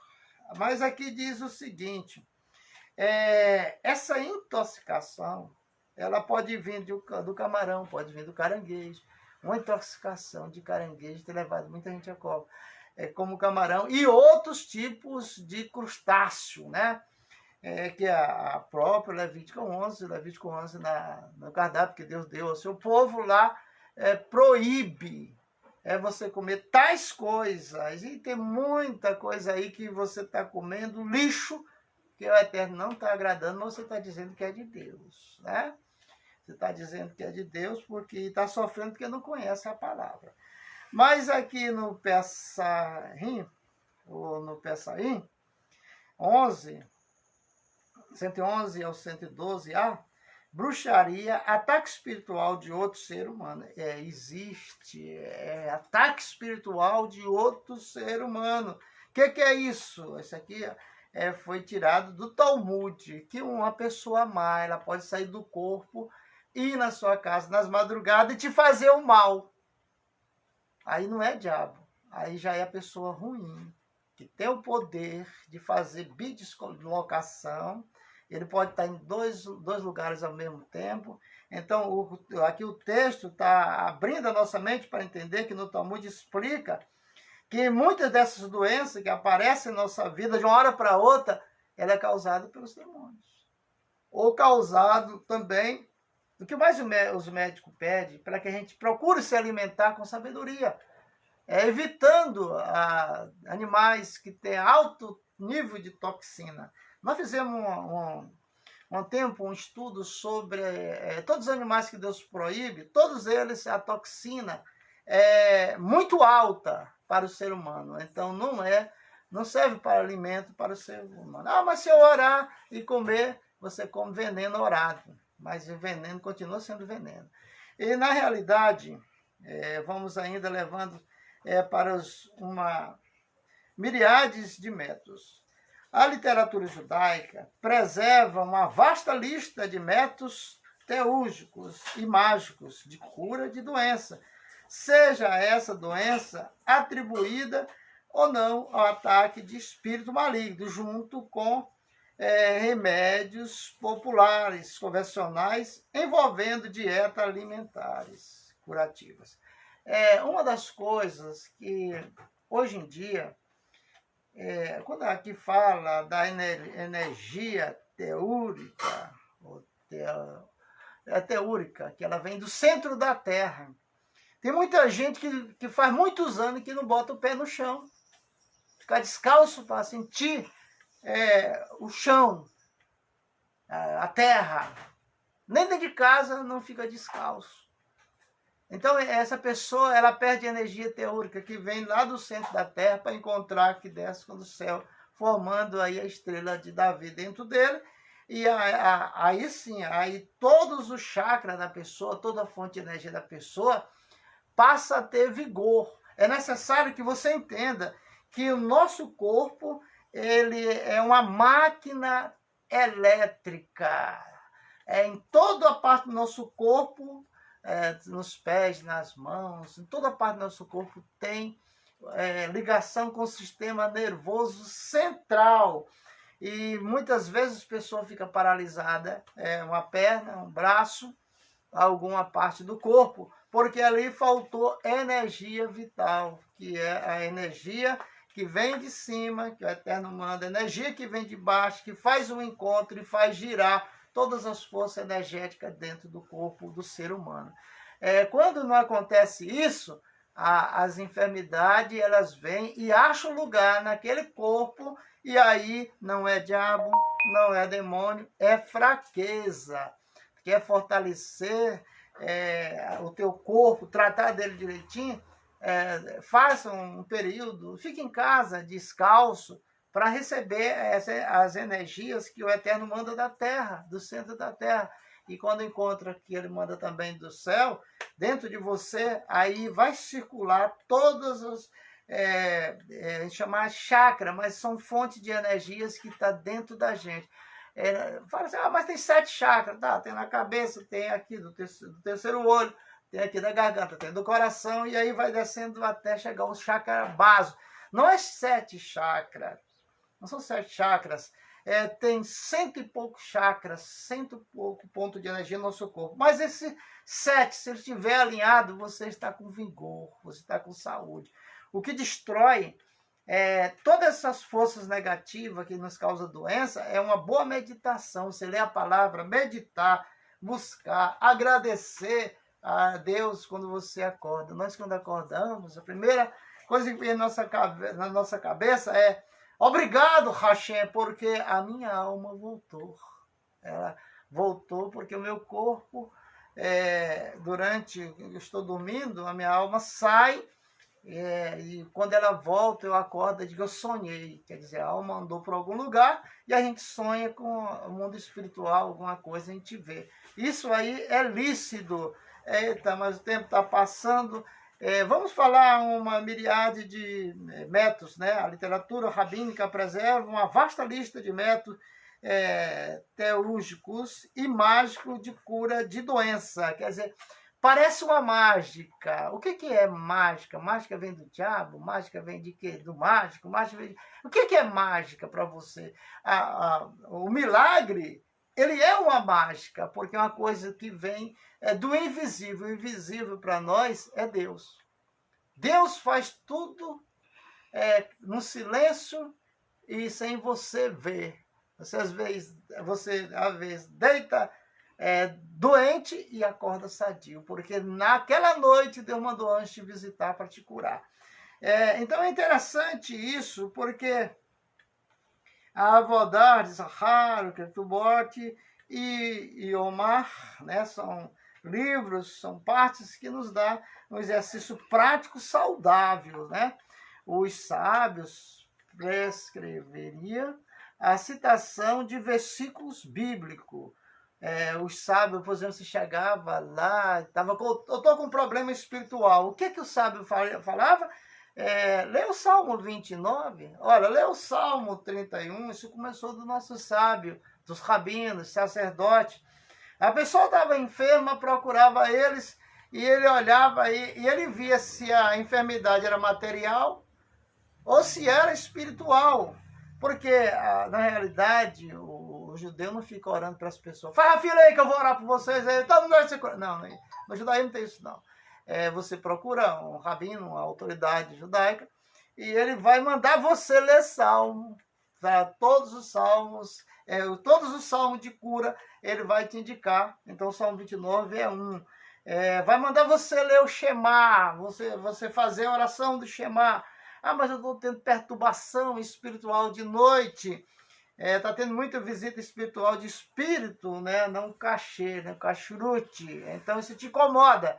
Mas aqui diz o seguinte, essa intoxicação, ela pode vir do camarão, pode vir do caranguejo. Uma intoxicação de caranguejo tem levado muita gente a cova, como camarão e outros tipos de crustáceo, né? Que a própria Levítico 11 no cardápio que Deus deu ao seu povo lá, proíbe você comer tais coisas. E tem muita coisa aí que você está comendo, lixo, que o Eterno não está agradando, mas você está dizendo que é de Deus, né? Você está dizendo que é de Deus porque está sofrendo porque não conhece a palavra. Mas aqui no Pessahim, ou no Pessahim, 111 ao 112a, bruxaria, ataque espiritual de outro ser humano. Existe ataque espiritual de outro ser humano. O que é isso? Isso aqui foi tirado do Talmud, que uma pessoa má, ela pode sair do corpo, ir na sua casa nas madrugadas e te fazer o mal. Aí não é diabo, aí já é a pessoa ruim, que tem o poder de fazer bideslocação. Ele pode estar em dois lugares ao mesmo tempo. Então, aqui o texto está abrindo a nossa mente para entender que no Talmud explica que muitas dessas doenças que aparecem na nossa vida de uma hora para outra, ela é causada pelos demônios. Ou causado também, o que mais os médicos pedem, para que a gente procure se alimentar com sabedoria, evitando animais que têm alto nível de toxina. Nós fizemos um tempo um estudo sobre todos os animais que Deus proíbe, todos eles, a toxina é muito alta para o ser humano. Então não serve para alimento para o ser humano. Mas se eu orar e comer, você come veneno orado. Mas o veneno continua sendo veneno. E na realidade, vamos ainda levando para uma miríades de métodos. A literatura judaica preserva uma vasta lista de métodos teúrgicos e mágicos de cura de doença, seja essa doença atribuída ou não ao ataque de espírito maligno, junto com remédios populares, convencionais, envolvendo dietas alimentares curativas. Uma das coisas que, hoje em dia, quando aqui fala da energia teúrica, teúrica, que ela vem do centro da Terra, tem muita gente que faz muitos anos que não bota o pé no chão, ficar descalço para sentir o chão, a terra. Nem dentro de casa não fica descalço. Então, essa pessoa, ela perde energia teúrica que vem lá do centro da Terra para encontrar que desce do céu, formando aí a estrela de Davi dentro dele. E aí sim, aí todos os chakras da pessoa, toda a fonte de energia da pessoa passa a ter vigor. É necessário que você entenda que o nosso corpo, ele é uma máquina elétrica. Em toda a parte do nosso corpo, nos pés, nas mãos, em toda a parte do nosso corpo tem ligação com o sistema nervoso central. E muitas vezes a pessoa fica paralisada, uma perna, um braço, alguma parte do corpo, porque ali faltou energia vital, que é a energia que vem de cima, que o Eterno manda, energia que vem de baixo, que faz um encontro e faz girar todas as forças energéticas dentro do corpo do ser humano. Quando não acontece isso, as enfermidades elas vêm e acham lugar naquele corpo, e aí não é diabo, não é demônio, é fraqueza. Quer fortalecer o teu corpo, tratar dele direitinho, faça um período, fique em casa descalço, para receber as energias que o Eterno manda da terra, do centro da terra. E quando encontra que ele manda também do céu, dentro de você, aí vai circular todas as, chamar chakra, mas são fontes de energias que está dentro da gente. Fala assim, mas tem 7 chakras, tá? Tem na cabeça, tem aqui do terceiro olho, tem aqui da garganta, tem do coração, e aí vai descendo até chegar ao chakra básico. Não é 7 chakras, não são 7 chakras, tem 100 e poucos chakras, 100 e pouco ponto de energia no nosso corpo. Mas esse 7, se ele estiver alinhado, você está com vigor, você está com saúde. O que destrói todas essas forças negativas que nos causam doença é uma boa meditação. Você lê a palavra, meditar, buscar, agradecer a Deus quando você acorda. Nós, quando acordamos, a primeira coisa que vem na nossa cabeça é: obrigado, Hashem, porque a minha alma voltou. Ela voltou porque o meu corpo, durante eu estou dormindo, a minha alma sai, e quando ela volta, eu acordo e digo, eu sonhei. Quer dizer, a alma andou para algum lugar e a gente sonha com o mundo espiritual, alguma coisa a gente vê. Isso aí é lícito. Eita, mas o tempo está passando. Vamos falar uma miríade de métodos, né? A literatura rabínica preserva uma vasta lista de métodos teúrgicos e mágicos de cura de doença. Quer dizer, parece uma mágica. O que é mágica? Mágica vem do diabo? Mágica vem de quê? Do mágico? Mágica vem de... O que é mágica para você? O milagre, ele é uma mágica, porque é uma coisa que vem do invisível. O invisível para nós é Deus. Deus faz tudo no silêncio e sem você ver. Você às vezes deita doente e acorda sadio, porque naquela noite Deus mandou anjos te visitar para te curar. Então é interessante isso, porque a Avodar de Zahar, o Ketubot e Omar, né, são livros, são partes que nos dão um exercício prático saudável, né? Os sábios prescreveriam a citação de versículos bíblicos. Os sábios, por exemplo, se chegava lá, eu estou com um problema espiritual. O que o sábio falava? Lê o Salmo 29, olha, lê o Salmo 31, isso começou do nosso sábio, dos rabinos, sacerdotes. A pessoa estava enferma, procurava eles, e ele olhava e ele via se a enfermidade era material ou se era espiritual. Porque, na realidade, o judeu não fica orando para as pessoas. Faz a fila aí que eu vou orar por vocês. Aí, todo mundo vai ser curado. Não, no judaísmo não tem isso, não. Você procura um rabino, uma autoridade judaica, e ele vai mandar você ler salmo. Todos os salmos de cura, ele vai te indicar. Então, o Salmo 29 é um. Vai mandar você ler o Shema, você fazer a oração do Shema. Mas eu estou tendo perturbação espiritual de noite. Está tendo muita visita espiritual de espírito, né? Não cachê, né? Cachurute. Então isso te incomoda.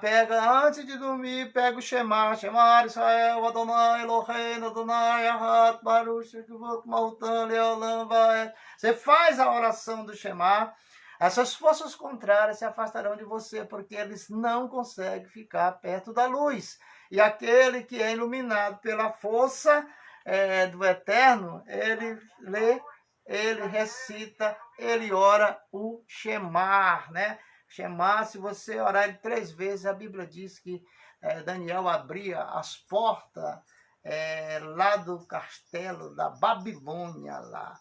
Pega antes de dormir, pega o Shema. Shema Israel, Adonai Eloheinu, Adonai Ahad, Baruch Shekivot Maltan Leolam Vaed. Você faz a oração do Shema. Essas forças contrárias se afastarão de você, porque eles não conseguem ficar perto da luz. E aquele que é iluminado pela força do Eterno, ele lê, ele recita, ele ora o Shema, né? Shema, se você orar ele 3 vezes, a Bíblia diz que Daniel abria as portas lá do castelo da Babilônia, lá.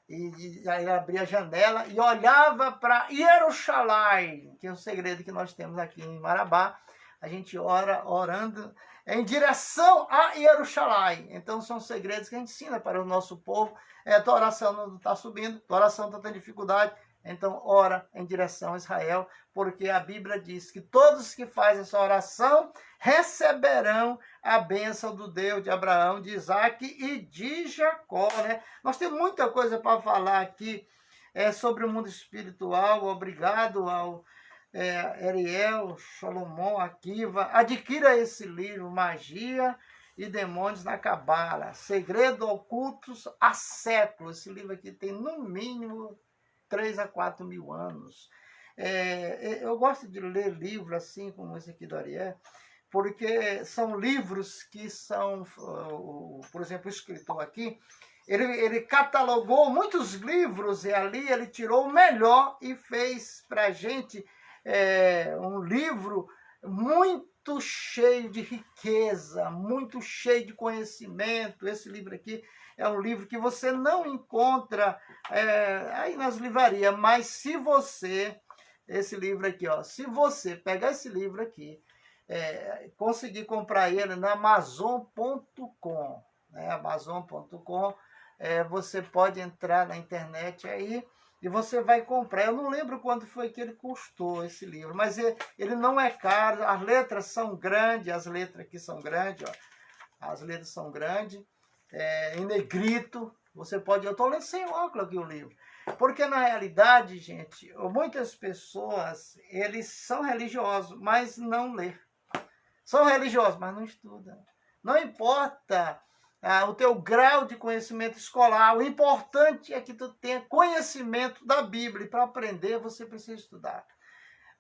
E aí abria a janela e olhava para Jerusalém, que é o segredo que nós temos aqui em Marabá. A gente orando em direção a Jerusalém. Então são segredos que a gente ensina para o nosso povo. Tua oração não está subindo, tua oração está tendo dificuldade. Então, ora em direção a Israel, porque a Bíblia diz que todos que fazem essa oração receberão a bênção do Deus de Abraão, de Isaac e de Jacó, né? Nós temos muita coisa para falar aqui sobre o mundo espiritual. Obrigado ao Ariel, Salomão, Akiva. Adquira esse livro, Magia e Demônios na Cabala, Segredos Ocultos há Séculos. Esse livro aqui tem, no mínimo, 3 a 4 mil anos. Eu gosto de ler livros assim, como esse aqui do Ariel, porque são livros que são, por exemplo, o escritor aqui, ele catalogou muitos livros e ali ele tirou o melhor e fez para a gente um livro muito cheio de riqueza, muito cheio de conhecimento. Esse livro aqui é um livro que você não encontra aí nas livrarias, mas se você, esse livro aqui, ó, se você pegar esse livro aqui, conseguir comprar ele na Amazon.com, né, Amazon.com, você pode entrar na internet aí e você vai comprar. Eu não lembro quanto foi que ele custou esse livro, mas ele não é caro, as letras são grandes, as letras aqui são grandes, ó, as letras são grandes, em negrito. Você pode, eu estou lendo sem óculos aqui o livro, porque na realidade, gente, muitas pessoas, eles são religiosos, mas não lê. São religiosos, mas não estudam. Não importa o teu grau de conhecimento escolar, o importante é que tu tenha conhecimento da Bíblia. E para aprender, você precisa estudar.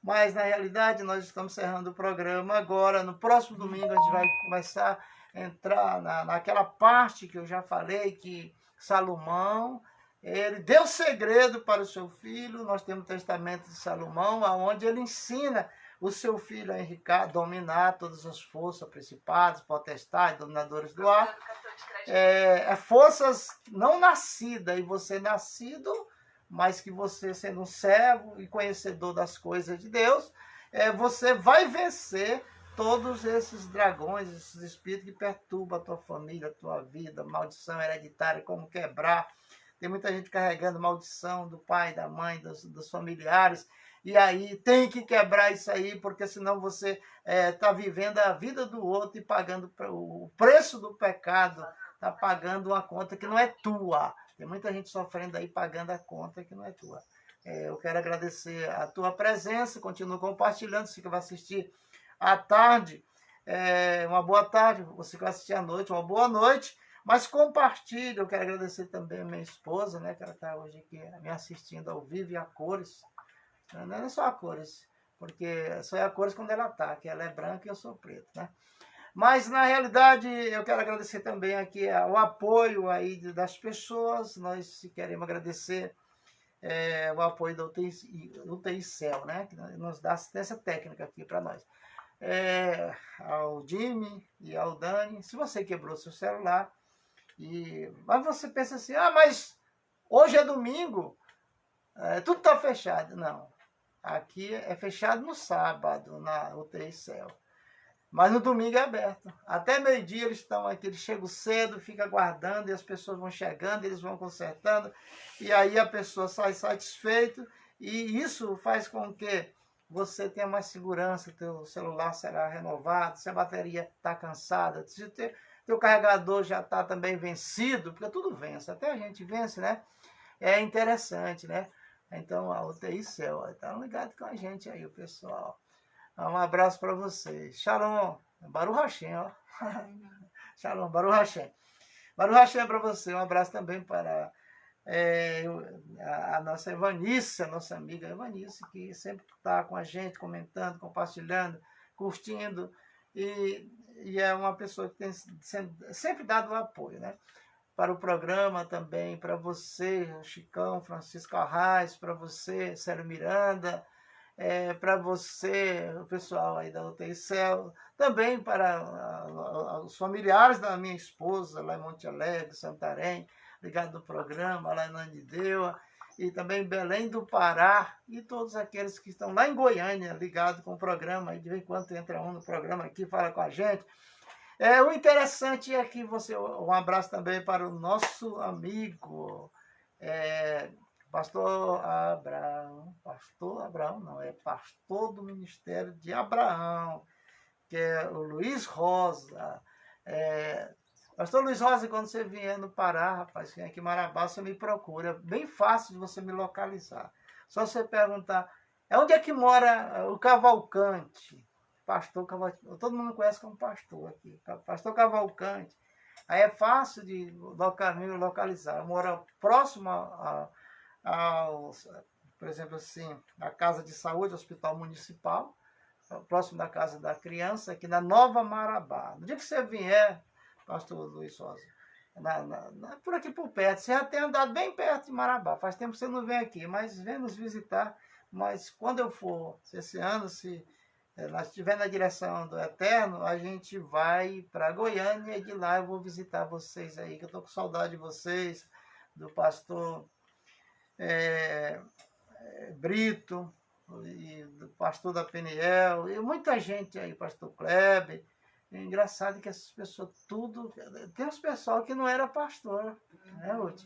Mas, na realidade, nós estamos encerrando o programa agora. No próximo domingo, a gente vai começar a entrar naquela parte que eu já falei, que Salomão, ele deu segredo para o seu filho. Nós temos o testamento de Salomão, onde ele ensina o seu filho a Henrique dominar todas as forças, principados, potestades, dominadores do ar. Forças não nascidas, e você nascido, mas que você, sendo um servo e conhecedor das coisas de Deus, você vai vencer todos esses dragões, esses espíritos que perturbam a tua família, a tua vida, maldição hereditária, como quebrar. Tem muita gente carregando maldição do pai, da mãe, dos familiares, e aí tem que quebrar isso aí, porque senão você está vivendo a vida do outro e pagando o preço do pecado, está pagando uma conta que não é tua. Tem muita gente sofrendo aí, pagando a conta que não é tua. Eu quero agradecer a tua presença, continua compartilhando, você que vai assistir à tarde, uma boa tarde, você que vai assistir à noite, uma boa noite, mas compartilhe. Eu quero agradecer também a minha esposa, né, que ela está hoje aqui me assistindo ao vivo e a cores. Não é só a cores, porque só é a cores quando ela está, que ela é branca e eu sou preto, né? Mas, na realidade, eu quero agradecer também aqui o apoio aí das pessoas. Nós queremos agradecer o apoio da UTI Cell, né? Que nos dá assistência técnica aqui para nós. Ao Jimmy e ao Dani. Se você quebrou seu celular, mas você pensa assim, mas hoje é domingo, tudo está fechado. Não. Aqui é fechado no sábado, na UTI Cell. Mas no domingo é aberto. Até meio-dia eles estão aqui, eles chegam cedo, ficam aguardando, e as pessoas vão chegando, eles vão consertando, e aí a pessoa sai satisfeita, e isso faz com que você tenha mais segurança, teu celular será renovado, se a bateria está cansada, se teu carregador já está também vencido, porque tudo vence, até a gente vence, né? É interessante, né? Então, a UTI Cell, está ligado com a gente aí, o pessoal. Um abraço para vocês. Shalom. Baruch Hashem, ó. Shalom, Baruch Hashem. Baruch Hashem para você. Um abraço também para a nossa Evanice, a nossa amiga Evanice, que sempre está com a gente, comentando, compartilhando, curtindo. E é uma pessoa que tem sempre dado o apoio, né? Para o programa também, para você, Chicão, Francisco Arraes, para você, Célio Miranda, para você, o pessoal aí da UTI Cell, também para os familiares da minha esposa, lá em Monte Alegre, Santarém, ligado no programa, lá em Ananindeua, e também Belém do Pará, e todos aqueles que estão lá em Goiânia, ligados com o programa, e de vez em quando entra um no programa aqui, fala com a gente. O interessante é que um abraço também para o nosso amigo pastor Abraão não, é pastor do Ministério de Abraão, que é o Luiz Rosa. Pastor Luiz Rosa, quando você vier no Pará, rapaz, vem aqui em Marabá, você me procura. É bem fácil de você me localizar. Só você perguntar, onde é que mora o Cavalcante? Pastor Cavalcante. Todo mundo conhece como pastor aqui. Pastor Cavalcante. Aí é fácil de me localizar. Eu moro próximo por exemplo assim, a Casa de Saúde, Hospital Municipal, próximo da Casa da Criança, aqui na Nova Marabá. No dia que você vier, pastor Luiz Rosa, por aqui por perto, você já tem andado bem perto de Marabá. Faz tempo que você não vem aqui, mas vem nos visitar. Mas quando eu for, se esse ano, se nós estiver na direção do Eterno, a gente vai para Goiânia e de lá eu vou visitar vocês aí, que eu estou com saudade de vocês, do pastor Brito, e do pastor da Peniel, e muita gente aí, pastor Kleber. É engraçado que essas pessoas tudo... Tem uns pessoal que não era pastor, né, Ruth?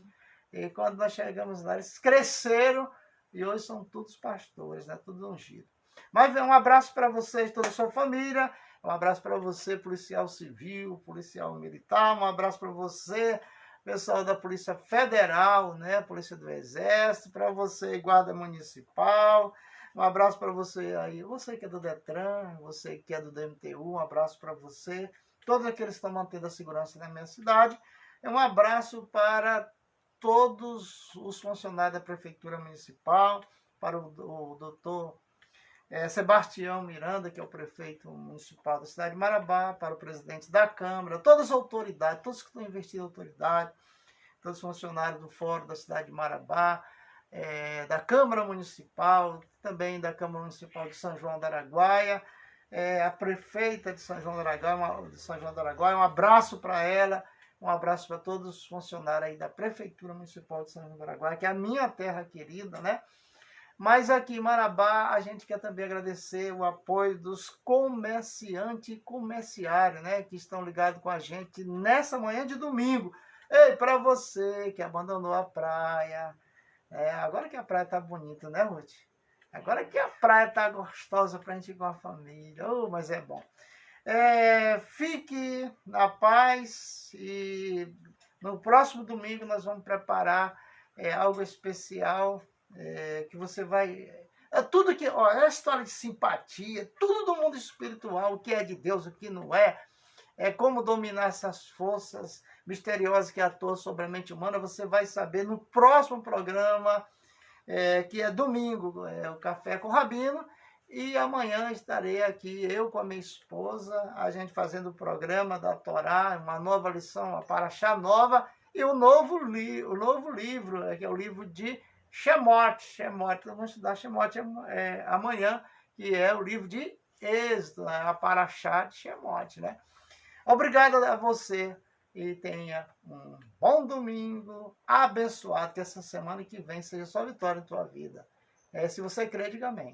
E quando nós chegamos lá, eles cresceram e hoje são todos pastores, né? Tudo ungido. Mas um abraço para vocês, toda a sua família. Um abraço para você, policial civil, policial militar. Um abraço para você, pessoal da Polícia Federal, né? Polícia do Exército. Para você, Guarda Municipal. Um abraço para você aí, você que é do Detran, você que é do DMTU, um abraço para você. Todos aqueles que estão mantendo a segurança na minha cidade. Um abraço para todos os funcionários da Prefeitura Municipal, para o doutor Sebastião Miranda, que é o prefeito municipal da cidade de Marabá, para o presidente da Câmara, todas as autoridades, todos que estão investindo em autoridade, todos os funcionários do Fórum da cidade de Marabá, da Câmara Municipal, também da Câmara Municipal de São João da Araguaia, a prefeita de São João da Araguaia, um abraço para ela, um abraço para todos os funcionários aí da Prefeitura Municipal de São João da Araguaia, que é a minha terra querida, né? Mas aqui em Marabá, a gente quer também agradecer o apoio dos comerciantes e comerciários, né, que estão ligados com a gente nessa manhã de domingo. Ei, para você que abandonou a praia, agora que a praia tá bonita, né, Ruth? Agora que a praia tá gostosa pra gente ir com a família. Oh, mas é bom. Fique na paz e no próximo domingo nós vamos preparar algo especial que você vai... tudo que... é história de simpatia, tudo do mundo espiritual, o que é de Deus, o que não é. Como dominar essas forças misteriosas que atuam sobre a mente humana, você vai saber no próximo programa, que é domingo, o Café com o Rabino, e amanhã estarei aqui, eu com a minha esposa, a gente fazendo o programa da Torá, uma nova lição, uma paraxá nova, e o novo livro, que é o livro de Shemot. Vamos estudar Shemot amanhã, que é o livro de Êxodo, a paraxá de Shemot, né? Obrigado a você e tenha um bom domingo, abençoado, que essa semana que vem seja só vitória em tua vida. Se você crê, diga amém.